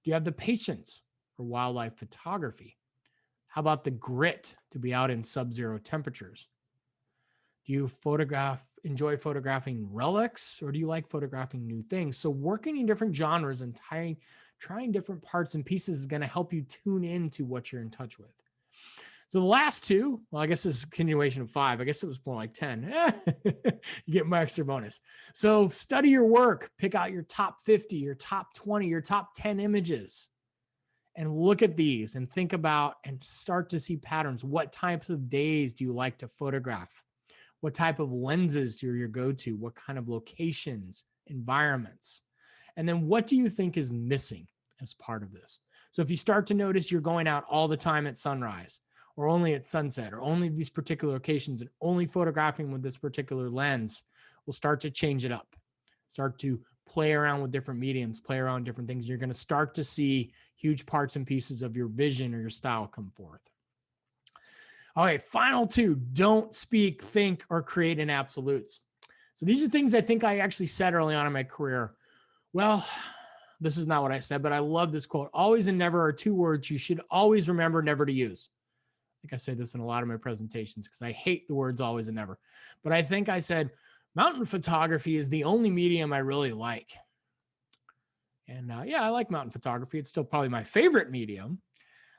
[SPEAKER 1] Do you have the patience for wildlife photography? How about the grit to be out in sub-zero temperatures? Do you enjoy photographing relics, or do you like photographing new things? So working in different genres and trying different parts and pieces is going to help you tune into what you're in touch with. So the last two, well, I guess this is a continuation of 5. I guess it was more like 10. You get my extra bonus. So study your work, pick out your top 50, your top 20, your top 10 images, and look at these and think about and start to see patterns. What types of days do you like to photograph? What type of lenses do you go to? What kind of locations, environments? And then what do you think is missing as part of this? So if you start to notice you're going out all the time at sunrise, or only at sunset, or only these particular occasions, and only photographing with this particular lens, we'll start to change it up. Start to play around with different mediums, play around different things. You're going to start to see huge parts and pieces of your vision or your style come forth. All right, final 2, don't speak, think, or create in absolutes. So these are things I think I actually said early on in my career. Well, this is not what I said, but I love this quote. Always and never are 2 words you should always remember never to use. I think I say this in a lot of my presentations because I hate the words always and never. But I think I said, mountain photography is the only medium I really like. And yeah, I like mountain photography. It's still probably my favorite medium.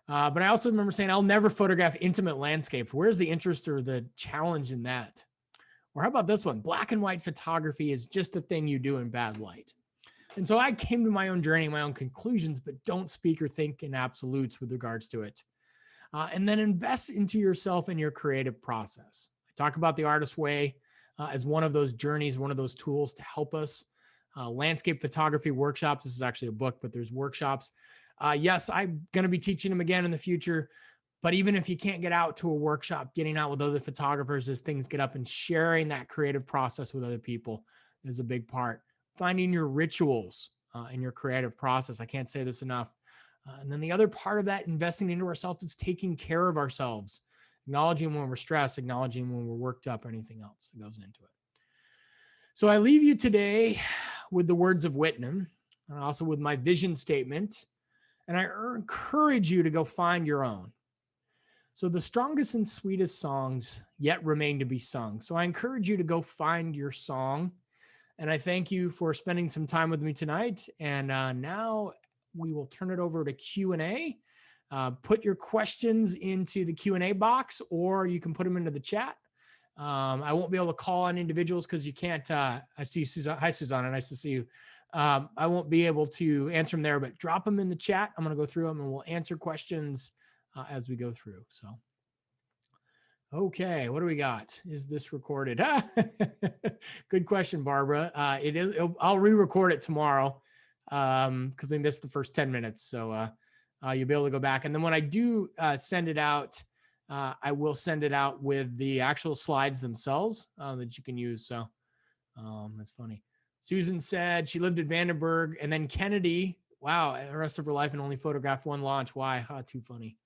[SPEAKER 1] But I also remember saying, I'll never photograph intimate landscapes. Where's the interest or the challenge in that? Or how about this one? Black and white photography is just a thing you do in bad light. And so I came to my own journey, my own conclusions, but don't speak or think in absolutes with regards to it. And then invest into yourself and your creative process. I talk about the Artist Way as one of those journeys, one of those tools to help us. Landscape photography workshops. This is actually a book, but there's workshops. Yes, I'm going to be teaching them again in the future. But even if you can't get out to a workshop, getting out with other photographers as things get up and sharing that creative process with other people is a big part. Finding your rituals in your creative process. I can't say this enough. And then the other part of that, investing into ourselves, is taking care of ourselves, acknowledging when we're stressed, acknowledging when we're worked up, or anything else that goes into it. So I leave you today with the words of Whitman, and also with my vision statement. And I encourage you to go find your own. So the strongest and sweetest songs yet remain to be sung. So I encourage you to go find your song. And I thank you for spending some time with me tonight. And now we will turn it over to Q&A. Put your questions into the Q&A box, or you can put them into the chat. I won't be able to call on individuals because you can't. I see Susanna. Hi, Susanna. Nice to see you. I won't be able to answer them there, but drop them in the chat. I'm going to go through them and we'll answer questions as we go through. So, okay, what do we got? Is this recorded? Good question, Barbara. It is. I'll re-record it tomorrow because we missed the first 10 minutes. So you'll be able to go back. And then when I do send it out, I will send it out with the actual slides themselves that you can use. So that's funny. Susan said she lived at Vandenberg, and then Kennedy, wow, the rest of her life, and only photographed 1 launch. Why? Too funny.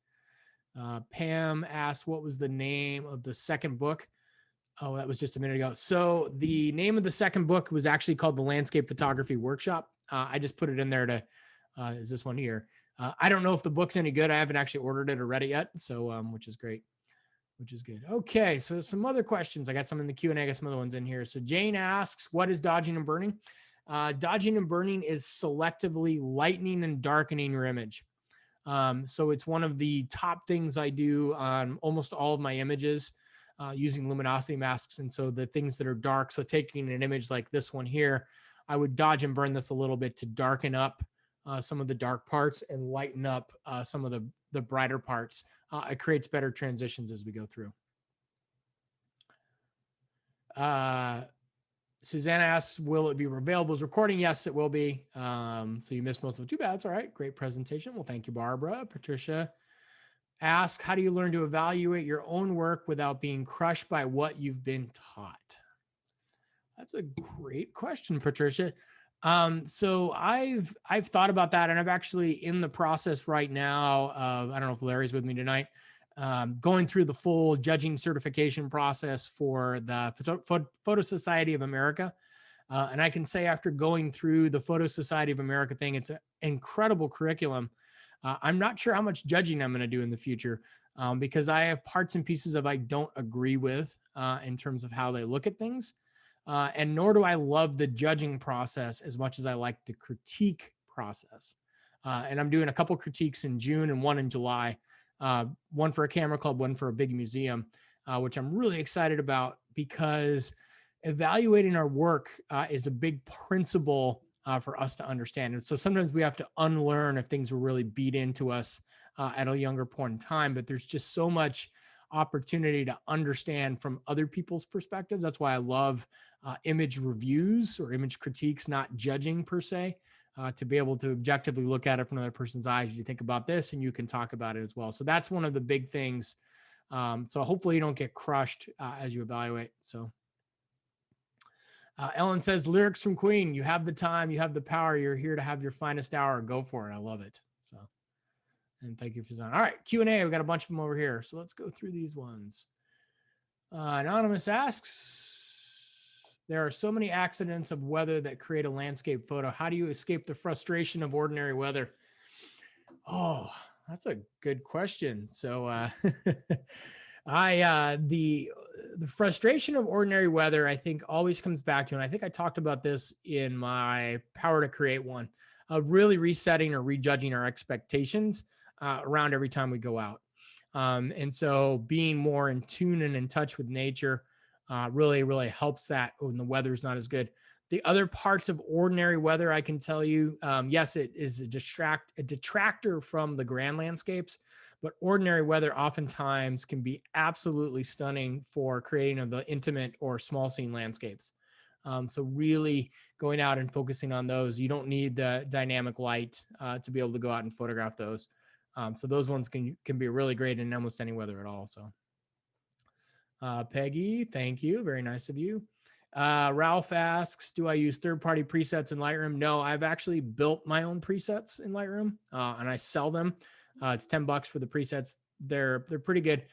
[SPEAKER 1] Pam asked, what was the name of the second book? Oh, that was just a minute ago. So the name of the second book was actually called The Landscape Photography Workshop. I just put it in there to, is this one here? I don't know if the book's any good. I haven't actually ordered it or read it yet. So, which is great, which is good. Okay. So some other questions. I got some in the Q&A. I got some other ones in here. So Jane asks, what is dodging and burning? Dodging and burning is selectively lightening and darkening your image. So it's one of the top things I do on almost all of my images using luminosity masks. And so the things that are dark, so taking an image like this one here, I would dodge and burn this a little bit to darken up some of the dark parts and lighten up some of the brighter parts. It creates better transitions as we go through. Susanna asks, will it be available as recording? Yes, it will be. So you missed most of it. Too bad. It's all right. Great presentation. Well, thank you, Barbara. Patricia asks, how do you learn to evaluate your own work without being crushed by what you've been taught? That's a great question, Patricia. So I've thought about that, and I'm actually in the process right now of, I don't know if Larry's with me tonight, going through the full judging certification process for the Photo Society of America. And I can say after going through the Photo Society of America thing, it's an incredible curriculum. I'm not sure how much judging I'm going to do in the future because I have parts and pieces of I don't agree with in terms of how they look at things. And nor do I love the judging process as much as I like the critique process. And I'm doing a couple critiques in June and one in July, one for a camera club, one for a big museum, which I'm really excited about because evaluating our work is a big principle for us to understand. And so sometimes we have to unlearn if things were really beat into us at a younger point in time, but there's just so much opportunity to understand from other people's perspectives. That's why I love image reviews or image critiques, not judging per se, to be able to objectively look at it from another person's eyes. You think about this and you can talk about it as well. So that's one of the big things. So hopefully you don't get crushed as you evaluate. So Ellen says, lyrics from Queen, you have the time, you have the power, you're here to have your finest hour. Go for it. I love it. So, and thank you for that. All right, Q&A. We've got a bunch of them over here. So let's go through these ones. Anonymous asks, there are so many accidents of weather that create a landscape photo. How do you escape the frustration of ordinary weather? Oh, that's a good question. So the frustration of ordinary weather, I think always comes back to, and I think I talked about this in my Power to Create one, of really resetting or rejudging our expectations around every time we go out. And so being more in tune and in touch with nature really, really helps that when the weather's not as good. The other parts of ordinary weather, I can tell you, yes, it is a detractor from the grand landscapes, but ordinary weather oftentimes can be absolutely stunning for creating of the intimate or small scene landscapes. So really going out and focusing on those. You don't need the dynamic light to be able to go out and photograph those. So those ones can be really great in almost any weather at all. So Peggy, thank you. Very nice of you. Ralph asks, do I use third-party presets in Lightroom? No, I've actually built my own presets in Lightroom and I sell them. It's $10 for the presets. They're pretty good.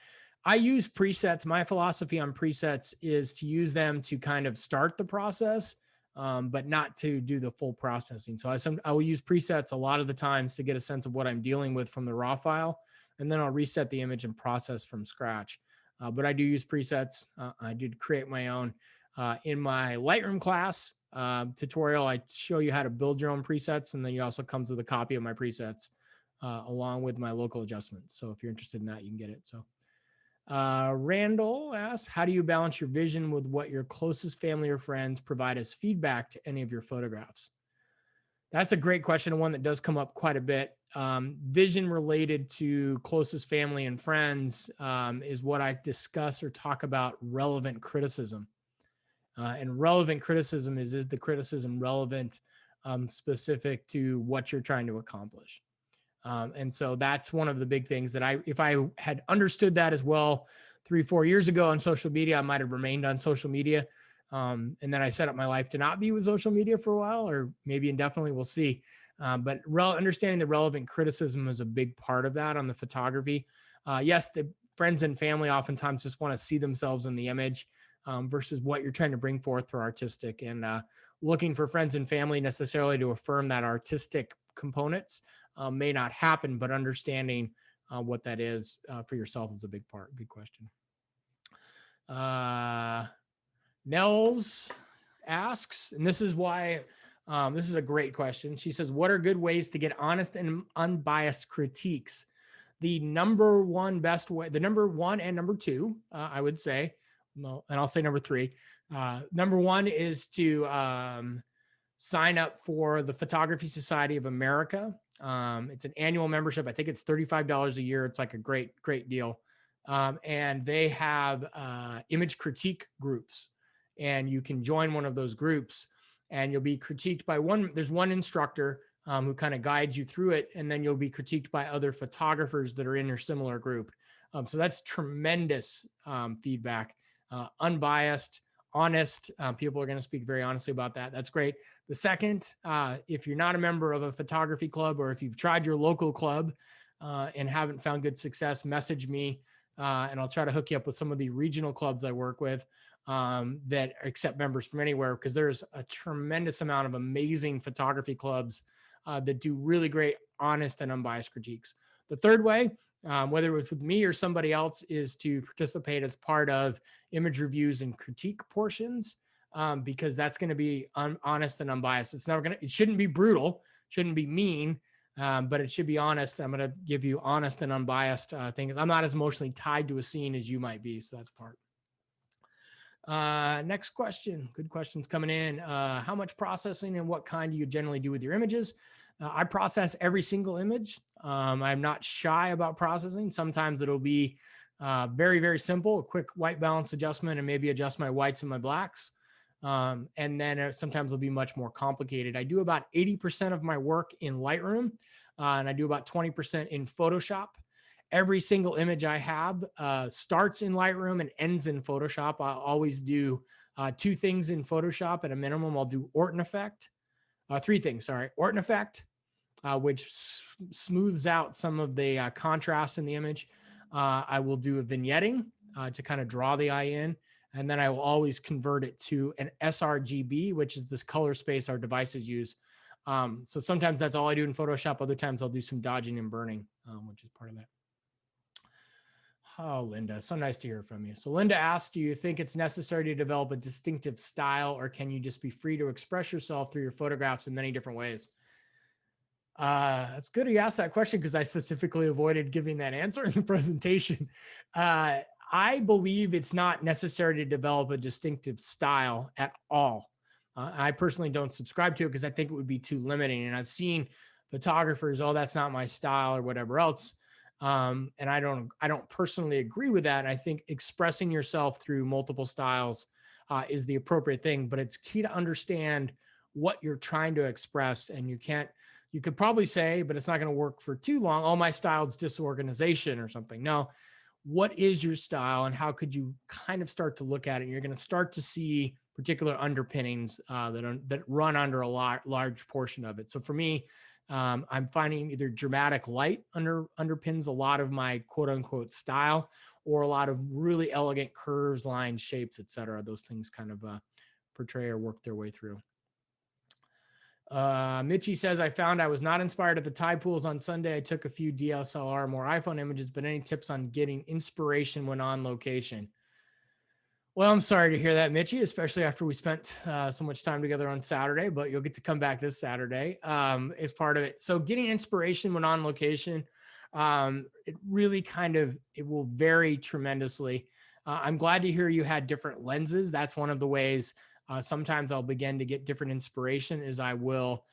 [SPEAKER 1] I use presets. My philosophy on presets is to use them to kind of start the process, but not to do the full processing. So I will use presets a lot of the times to get a sense of what I'm dealing with from the raw file, and then I'll reset the image and process from scratch. But I do use presets. I did create my own. In my Lightroom class tutorial, I show you how to build your own presets, and then it also comes with a copy of my presets along with my local adjustments. So if you're interested in that, you can get it. So Randall asks, how do you balance your vision with what your closest family or friends provide as feedback to any of your photographs? That's a great question, and one that does come up quite a bit. Vision related to closest family and friends is what I discuss or talk about relevant criticism. And relevant criticism is the criticism relevant specific to what you're trying to accomplish? And so that's one of the big things that if I had understood that as well 3-4 years ago on social media, I might have remained on social media. And then I set up my life to not be with social media for a while, or maybe indefinitely, we'll see. But understanding the relevant criticism is a big part of that on the photography. Yes, the friends and family oftentimes just want to see themselves in the image versus what you're trying to bring forth for artistic, and looking for friends and family necessarily to affirm that artistic components may not happen, but understanding what that is for yourself is a big part. Good question. Nels asks, and this is why this is a great question. She says, what are good ways to get honest and unbiased critiques? The number one best way, the number one and number two, I would say, no, and I'll say number three. Number one is to sign up for the Photography Society of America. It's an annual membership. I think it's $35 a year. It's like a great, great deal. And they have image critique groups, and you can join one of those groups, and you'll be critiqued by there's one instructor who kind of guides you through it, and then you'll be critiqued by other photographers that are in your similar group. So that's tremendous feedback, unbiased, honest. People are going to speak very honestly about that. That's great. The second, if you're not a member of a photography club, or if you've tried your local club and haven't found good success, message me and I'll try to hook you up with some of the regional clubs I work with that accept members from anywhere, because there's a tremendous amount of amazing photography clubs that do really great, honest and unbiased critiques. The third way, whether it's with me or somebody else, is to participate as part of image reviews and critique portions, because that's going to be honest and unbiased. It shouldn't be brutal, shouldn't be mean, but it should be honest. I'm going to give you honest and unbiased things. I'm not as emotionally tied to a scene as you might be, so that's part. Next question. Good questions coming in. How much processing and what kind do you generally do with your images? I process every single image. I'm not shy about processing. Sometimes it'll be very, very simple, a quick white balance adjustment, and maybe adjust my whites and my blacks. And then sometimes it'll be much more complicated. I do about 80% of my work in Lightroom, and I do about 20% in Photoshop. Every single image I have starts in Lightroom and ends in Photoshop. I'll always do two things in Photoshop at a minimum. I'll do Orton effect, three things, sorry. Orton effect, which smooths out some of the contrast in the image. I will do a vignetting to kind of draw the eye in. And then I will always convert it to an sRGB, which is this color space our devices use. So sometimes that's all I do in Photoshop. Other times I'll do some dodging and burning, which is part of that. Oh, Linda, so nice to hear from you. So Linda asked, do you think it's necessary to develop a distinctive style, or can you just be free to express yourself through your photographs in many different ways? That's good you asked that question, because I specifically avoided giving that answer in the presentation. I believe it's not necessary to develop a distinctive style at all. I personally don't subscribe to it because I think it would be too limiting. And I've seen photographers, oh, that's not my style or whatever else. And I don't personally agree with that. I think expressing yourself through multiple styles is the appropriate thing, but it's key to understand what you're trying to express. And you could probably say, but it's not going to work for too long, oh, my style is disorganization or something. No. What is your style, and how could you kind of start to look at it? You're going to start to see particular underpinnings that run under a large portion of it. So for me, I'm finding either dramatic light underpins a lot of my quote unquote style, or a lot of really elegant curves, lines, shapes, etc. Those things kind of portray or work their way through. Mitchie says, I found I was not inspired at the tide pools on Sunday. I took a few DSLR, more iPhone images, but any tips on getting inspiration when on location? Well, I'm sorry to hear that, Mitchie, especially after we spent so much time together on Saturday, but you'll get to come back this Saturday as part of it. So getting inspiration when on location, it really it will vary tremendously. I'm glad to hear you had different lenses. That's one of the ways sometimes I'll begin to get different inspiration is I will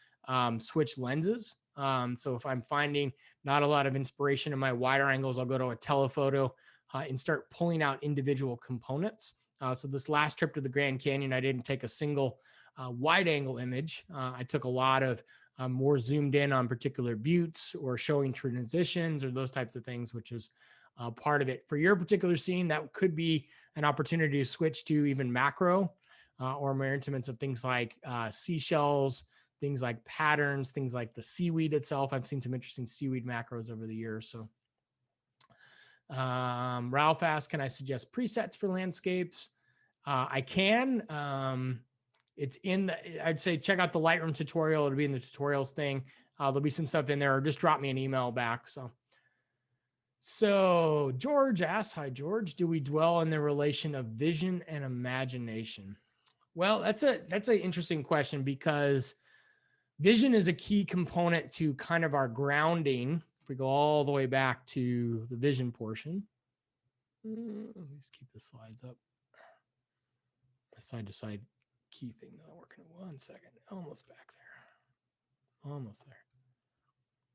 [SPEAKER 1] switch lenses. So if I'm finding not a lot of inspiration in my wider angles, I'll go to a telephoto and start pulling out individual components. So this last trip to the Grand Canyon, I didn't take a single wide angle image. I took a lot of more zoomed in on particular buttes or showing transitions or those types of things, which is part of it. For your particular scene, that could be an opportunity to switch to even macro or more intimates of things like seashells, things like patterns, things like the seaweed itself. I've seen some interesting seaweed macros over the years. So Ralph asked, can I suggest presets for landscapes? I can. It's in I'd say check out the Lightroom tutorial. It'll be in the tutorials thing. There'll be some stuff in there, or just drop me an email back. So George asks, hi, George, do we dwell in the relation of vision and imagination? Well, that's an interesting question, because vision is a key component to kind of our grounding. If we go all the way back to the vision portion, let's keep the slides up. My side to side key thing not working. 1 second. Almost back there. Almost there.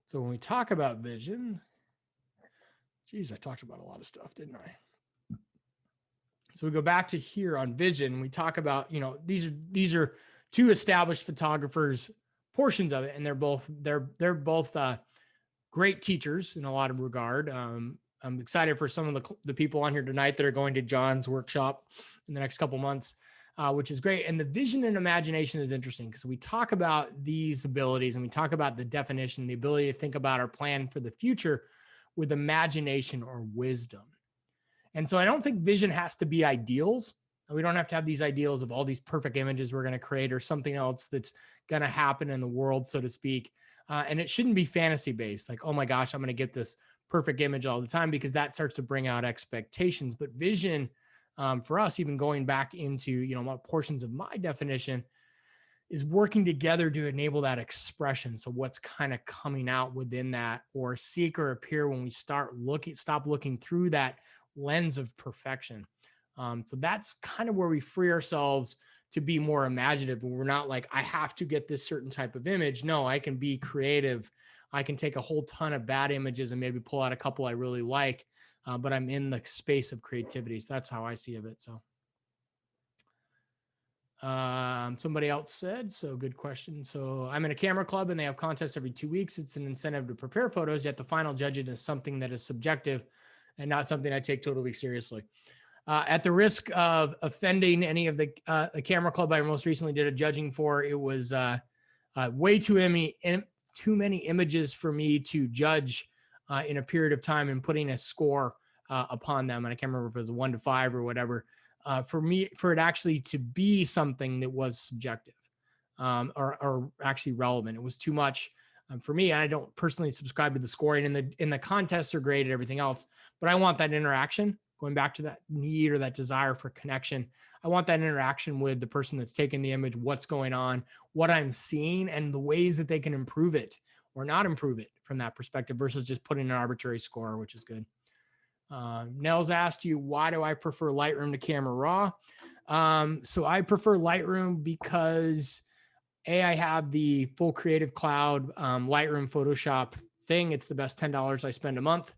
[SPEAKER 1] So when we talk about vision, geez, I talked about a lot of stuff, didn't I? So we go back to here on vision. We talk about, these are two established photographers portions of it, and they're both great teachers in a lot of regard. I'm excited for some of the people on here tonight that are going to John's workshop in the next couple months, which is great. And the vision and imagination is interesting, because we talk about these abilities and we talk about the definition, the ability to think about our plan for the future with imagination or wisdom. And so I don't think vision has to be ideals. We don't have to have these ideals of all these perfect images we're going to create, or something else that's going to happen in the world, so to speak. And it shouldn't be fantasy based, like, oh my gosh, I'm going to get this perfect image all the time, because that starts to bring out expectations. But vision, for us, even going back into, portions of my definition, is working together to enable that expression. So what's kind of coming out within that, or seek or appear, when we stop looking through that lens of perfection. So that's kind of where we free ourselves to be more imaginative. And we're not like, I have to get this certain type of image. No, I can be creative. I can take a whole ton of bad images and maybe pull out a couple I really like, but I'm in the space of creativity. So that's how I see of it. So somebody else said, so good question. So I'm in a camera club and they have contests every 2 weeks. It's an incentive to prepare photos, yet the final judging is something that is subjective and not something I take totally seriously. At the risk of offending any of the camera club I most recently did a judging for, it was way too many images for me to judge in a period of time and putting a score upon them. And I can't remember if it was 1 to 5 or whatever. For it actually to be something that was subjective or actually relevant. It was too much for me. I don't personally subscribe to the scoring, and the contests are great and everything else, but I want that interaction. Going back to that need or that desire for connection, I want that interaction with the person that's taking the image, what's going on, what I'm seeing, and the ways that they can improve it or not improve it from that perspective, versus just putting an arbitrary score, which is good. Nels asked you, why do I prefer Lightroom to Camera Raw? So I prefer Lightroom because I have the full Creative Cloud Lightroom Photoshop thing. It's the best $10 I spend a month.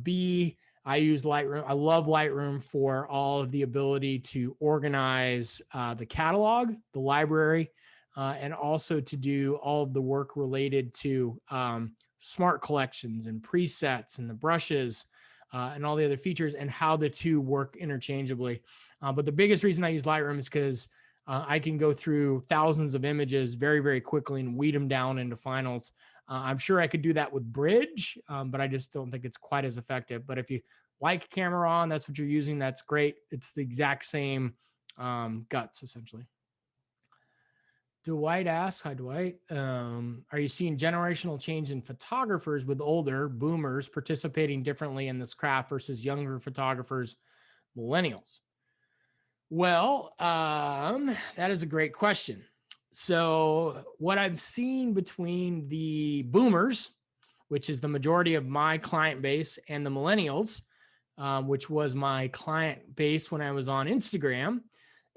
[SPEAKER 1] B, I use Lightroom. I love Lightroom for all of the ability to organize the catalog, the library, and also to do all of the work related to smart collections and presets and the brushes and all the other features, and how the two work interchangeably. But the biggest reason I use Lightroom is because I can go through thousands of images very, very quickly and weed them down into finals. I'm sure I could do that with Bridge, but I just don't think it's quite as effective. But if you like Camera Raw and that's what you're using, that's great. It's the exact same guts, essentially. Dwight asks, hi, Dwight. Are you seeing generational change in photographers with older boomers participating differently in this craft versus younger photographers, millennials? Well, that is a great question. So what I've seen between the boomers, which is the majority of my client base, and the millennials, which was my client base when I was on Instagram,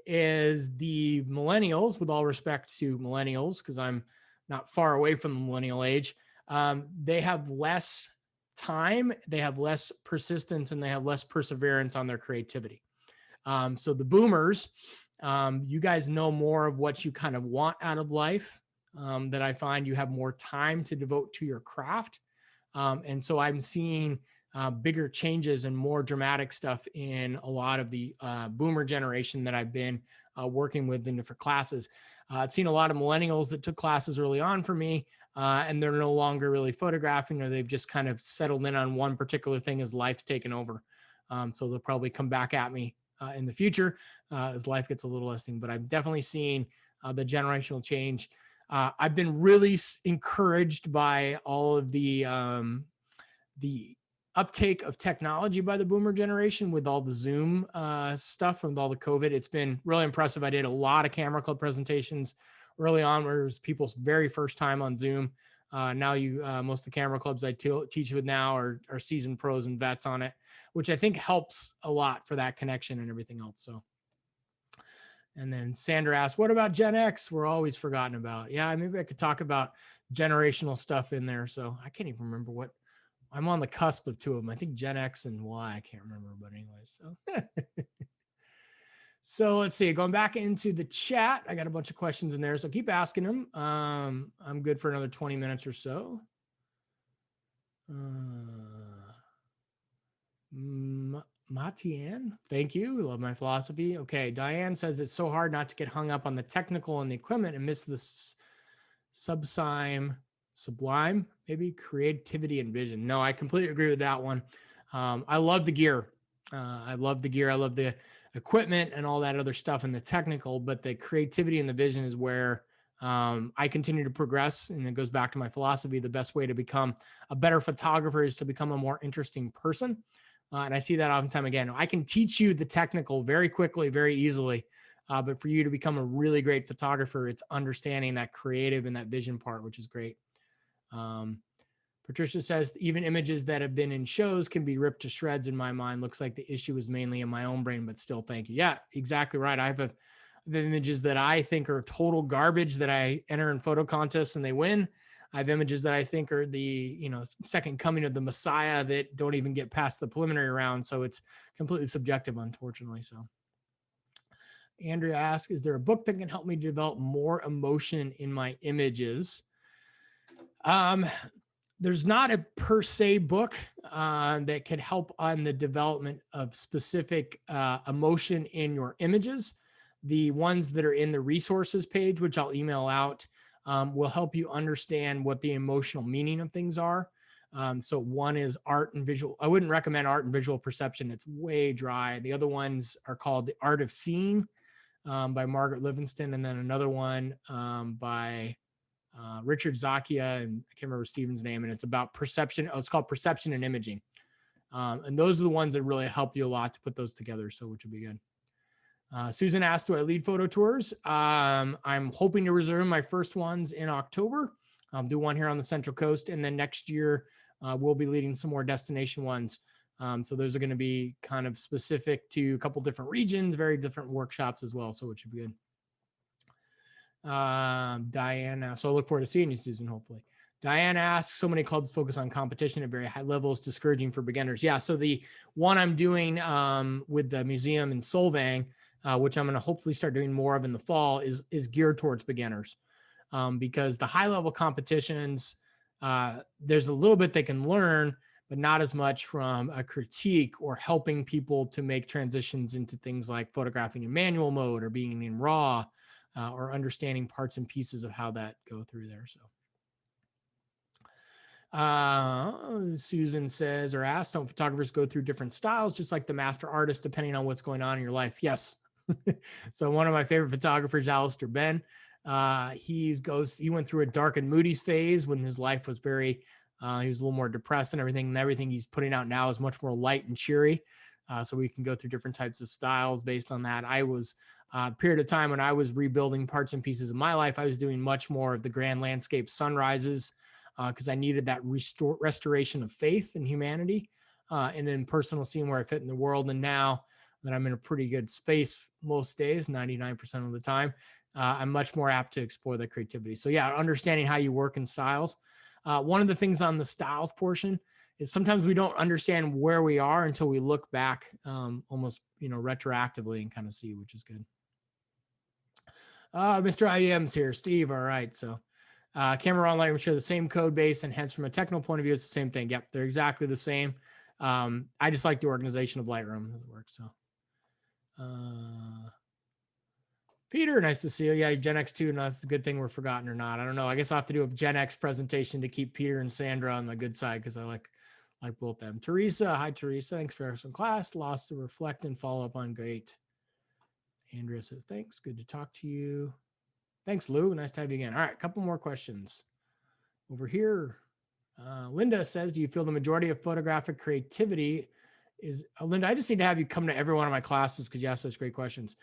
[SPEAKER 1] is the millennials, with all respect to millennials, because I'm not far away from the millennial age, they have less time, they have less persistence, and they have less perseverance on their creativity. So the boomers, you guys know more of what you kind of want out of life, that I find you have more time to devote to your craft. And so I'm seeing bigger changes and more dramatic stuff in a lot of the boomer generation that I've been working with in different classes. I've seen a lot of millennials that took classes early on for me, and they're no longer really photographing, or they've just kind of settled in on one particular thing as life's taken over. So they'll probably come back at me in the future as life gets a little less thing. But I've definitely seen the generational change. I've been really encouraged by all of the uptake of technology by the boomer generation with all the Zoom stuff from all the COVID. It's been really impressive. I did a lot of camera club presentations early on where it was people's very first time on Zoom. Now most of the camera clubs I teach with now are seasoned pros and vets on it, which I think helps a lot for that connection and everything else. So, and then Sandra asked, what about Gen X? We're always forgotten about. Yeah, maybe I could talk about generational stuff in there. So I can't even remember what. I'm on the cusp of two of them. I think Gen X and Y. I can't remember, but anyway. So, so let's see. Going back into the chat, I got a bunch of questions in there, so keep asking them. I'm good for another 20 minutes or so. Matian, thank you. Love my philosophy. Okay, Diane says it's so hard not to get hung up on the technical and the equipment and miss the sublime, maybe creativity and vision. No, I completely agree with that one. I love the gear. I love the gear. I love the equipment and all that other stuff and the technical, but the creativity and the vision is where I continue to progress. And it goes back to my philosophy. The best way to become a better photographer is to become a more interesting person. And I see that oftentimes again. I can teach you the technical very quickly, very easily. But for you to become a really great photographer, it's understanding that creative and that vision part, which is great. Patricia says, even images that have been in shows can be ripped to shreds in my mind. Looks like the issue is mainly in my own brain, but still, thank you. Yeah, exactly right. I have the images that I think are total garbage that I enter in photo contests and they win. I have images that I think are the, second coming of the Messiah that don't even get past the preliminary round. So it's completely subjective, unfortunately. So Andrea asks, is there a book that can help me develop more emotion in my images? There's not a per se book that could help on the development of specific emotion in your images. The ones that are in the resources page, which I'll email out, will help you understand what the emotional meaning of things are. So one is art and visual. I wouldn't recommend art and visual perception. It's way dry. The other ones are called The Art of Seeing by Margaret Livingston. And then another one by Richard Zakia, and I can't remember Stephen's name, and it's about perception. Oh, it's called Perception and Imaging. And those are the ones that really help you a lot to put those together. So, which would be good. Susan asked, do I lead photo tours? I'm hoping to resume my first ones in October. I'll do one here on the Central Coast. And then next year, we'll be leading some more destination ones. So those are going to be kind of specific to a couple different regions, very different workshops as well. So which would be good. Diane, so I look forward to seeing you, Susan, hopefully. Diane asks, so many clubs focus on competition at very high levels, discouraging for beginners. Yeah, so the one I'm doing with the museum in Solvang, which I'm going to hopefully start doing more of in the fall, is geared towards beginners. Because the high level competitions, there's a little bit they can learn, but not as much from a critique or helping people to make transitions into things like photographing in manual mode or being in RAW. Or understanding parts and pieces of how that go through there. So Susan says or asks, don't photographers go through different styles, just like the master artist, depending on what's going on in your life? Yes. So one of my favorite photographers, Alistair Ben, he went through a dark and moody phase when his life was he was a little more depressed and everything he's putting out now is much more light and cheery. So we can go through different types of styles based on that. I was period of time when I was rebuilding parts and pieces of my life, I was doing much more of the grand landscape sunrises because I needed that restoration of faith in humanity and then personal seeing where I fit in the world. And now that I'm in a pretty good space most days, 99% of the time, I'm much more apt to explore that creativity. So yeah, understanding how you work in styles. One of the things on the styles portion is sometimes we don't understand where we are until we look back almost, retroactively and kind of see, which is good. Mr. IEM's here. Steve, all right. So camera online will share the same code base, and hence from a technical point of view, it's the same thing. Yep, they're exactly the same. I just like the organization of Lightroom. It works. So Peter, nice to see you. Yeah, Gen X2, no, that's a good thing we're forgotten or not. I don't know. I guess I'll have to do a Gen X presentation to keep Peter and Sandra on my good side because I like both them. Teresa, hi Teresa. Thanks for some class. Lots to reflect and follow up on. Great. Andrea says, thanks. Good to talk to you. Thanks, Lou. Nice to have you again. All right, a couple more questions over here. Linda says, do you feel the majority of photographic creativity is, Linda, I just need to have you come to every one of my classes because you ask such great questions.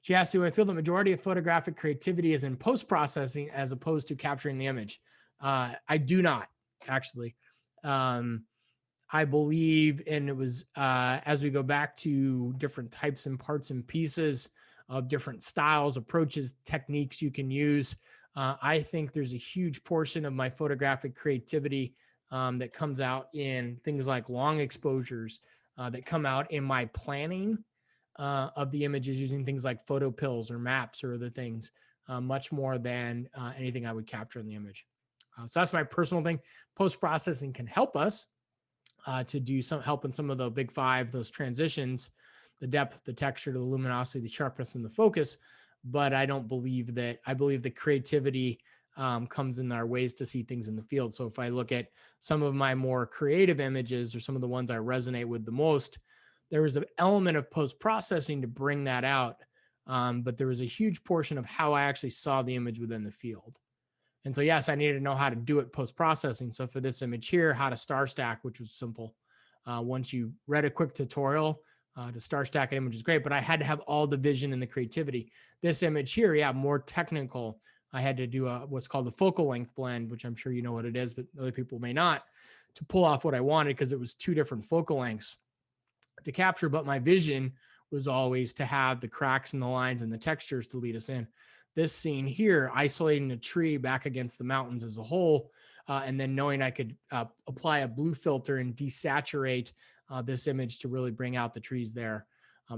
[SPEAKER 1] She asked, do I feel the majority of photographic creativity is in post-processing as opposed to capturing the image? I do not, actually. I believe, and it was as we go back to different types and parts and pieces of different styles, approaches, techniques you can use, I think there's a huge portion of my photographic creativity that comes out in things like long exposures, that come out in my planning of the images using things like photo pills or maps or other things, much more than anything I would capture in the image. So that's my personal thing. Post-processing can help us to do some help in some of the big five, those transitions, the depth, the texture, the luminosity, the sharpness, and the focus. But I don't believe that. I believe the creativity comes in our ways to see things in the field. So if I look at some of my more creative images or some of the ones I resonate with the most, there was an element of post-processing to bring that out. But there was a huge portion of how I actually saw the image within the field. And so, yes, I needed to know how to do it post-processing. So for this image here, how to star stack, which was simple. Once you read a quick tutorial to star stack an image is great, but I had to have all the vision and the creativity. This image here, yeah, more technical. I had to do what's called the focal length blend, which I'm sure you know what it is, but other people may not, to pull off what I wanted because it was two different focal lengths to capture. But my vision was always to have the cracks and the lines and the textures to lead us in. This scene here, isolating the tree back against the mountains as a whole, and then knowing I could apply a blue filter and desaturate this image to really bring out the trees there.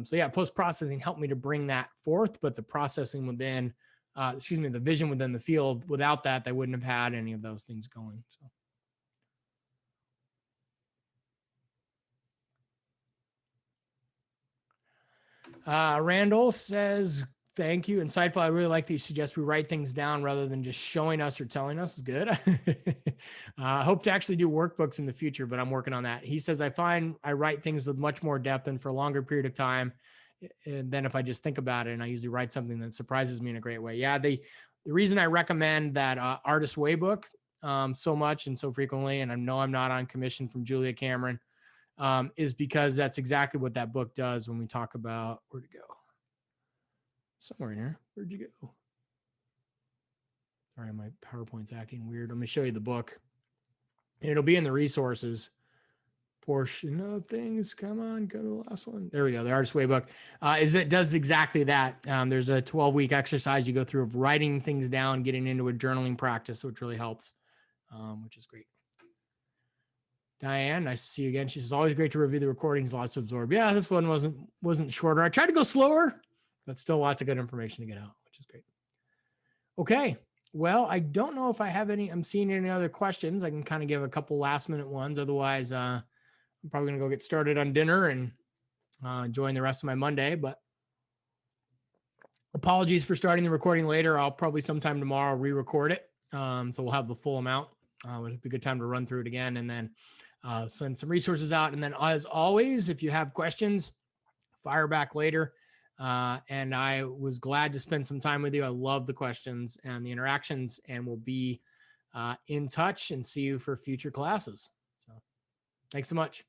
[SPEAKER 1] So yeah, post-processing helped me to bring that forth, but the processing within, the vision within the field, without that, they wouldn't have had any of those things going. So Randall says, thank you. Insightful. I really like that you suggest we write things down rather than just showing us or telling us. Is good. I hope to actually do workbooks in the future, but I'm working on that. He says, I find I write things with much more depth and for a longer period of time than if I just think about it. And I usually write something that surprises me in a great way. Yeah. The reason I recommend that Artist Way book so much and so frequently, and I know I'm not on commission from Julia Cameron, is because that's exactly what that book does when we talk about where to go. Somewhere in here. Where'd you go? Sorry, my PowerPoint's acting weird. Let me show you the book. And it'll be in the resources portion of things. Come on, go to the last one. There we go. The Artist Way book it does exactly that. There's a 12-week exercise you go through of writing things down, getting into a journaling practice, which really helps, which is great. Diane, nice to see you again. She says, always great to review the recordings, lots to absorb. Yeah, this one wasn't shorter. I tried to go slower, but still lots of good information to get out, which is great. Okay. Well, I don't know if I have I'm seeing any other questions. I can kind of give a couple last minute ones. Otherwise, I'm probably going to go get started on dinner and enjoying the rest of my Monday, but apologies for starting the recording later. I'll probably sometime tomorrow re-record it. So we'll have the full amount. It'll be a good time to run through it again and then send some resources out. And then as always, if you have questions, fire back later. And I was glad to spend some time with you. I love the questions and the interactions, and we'll be in touch and see you for future classes. So thanks so much.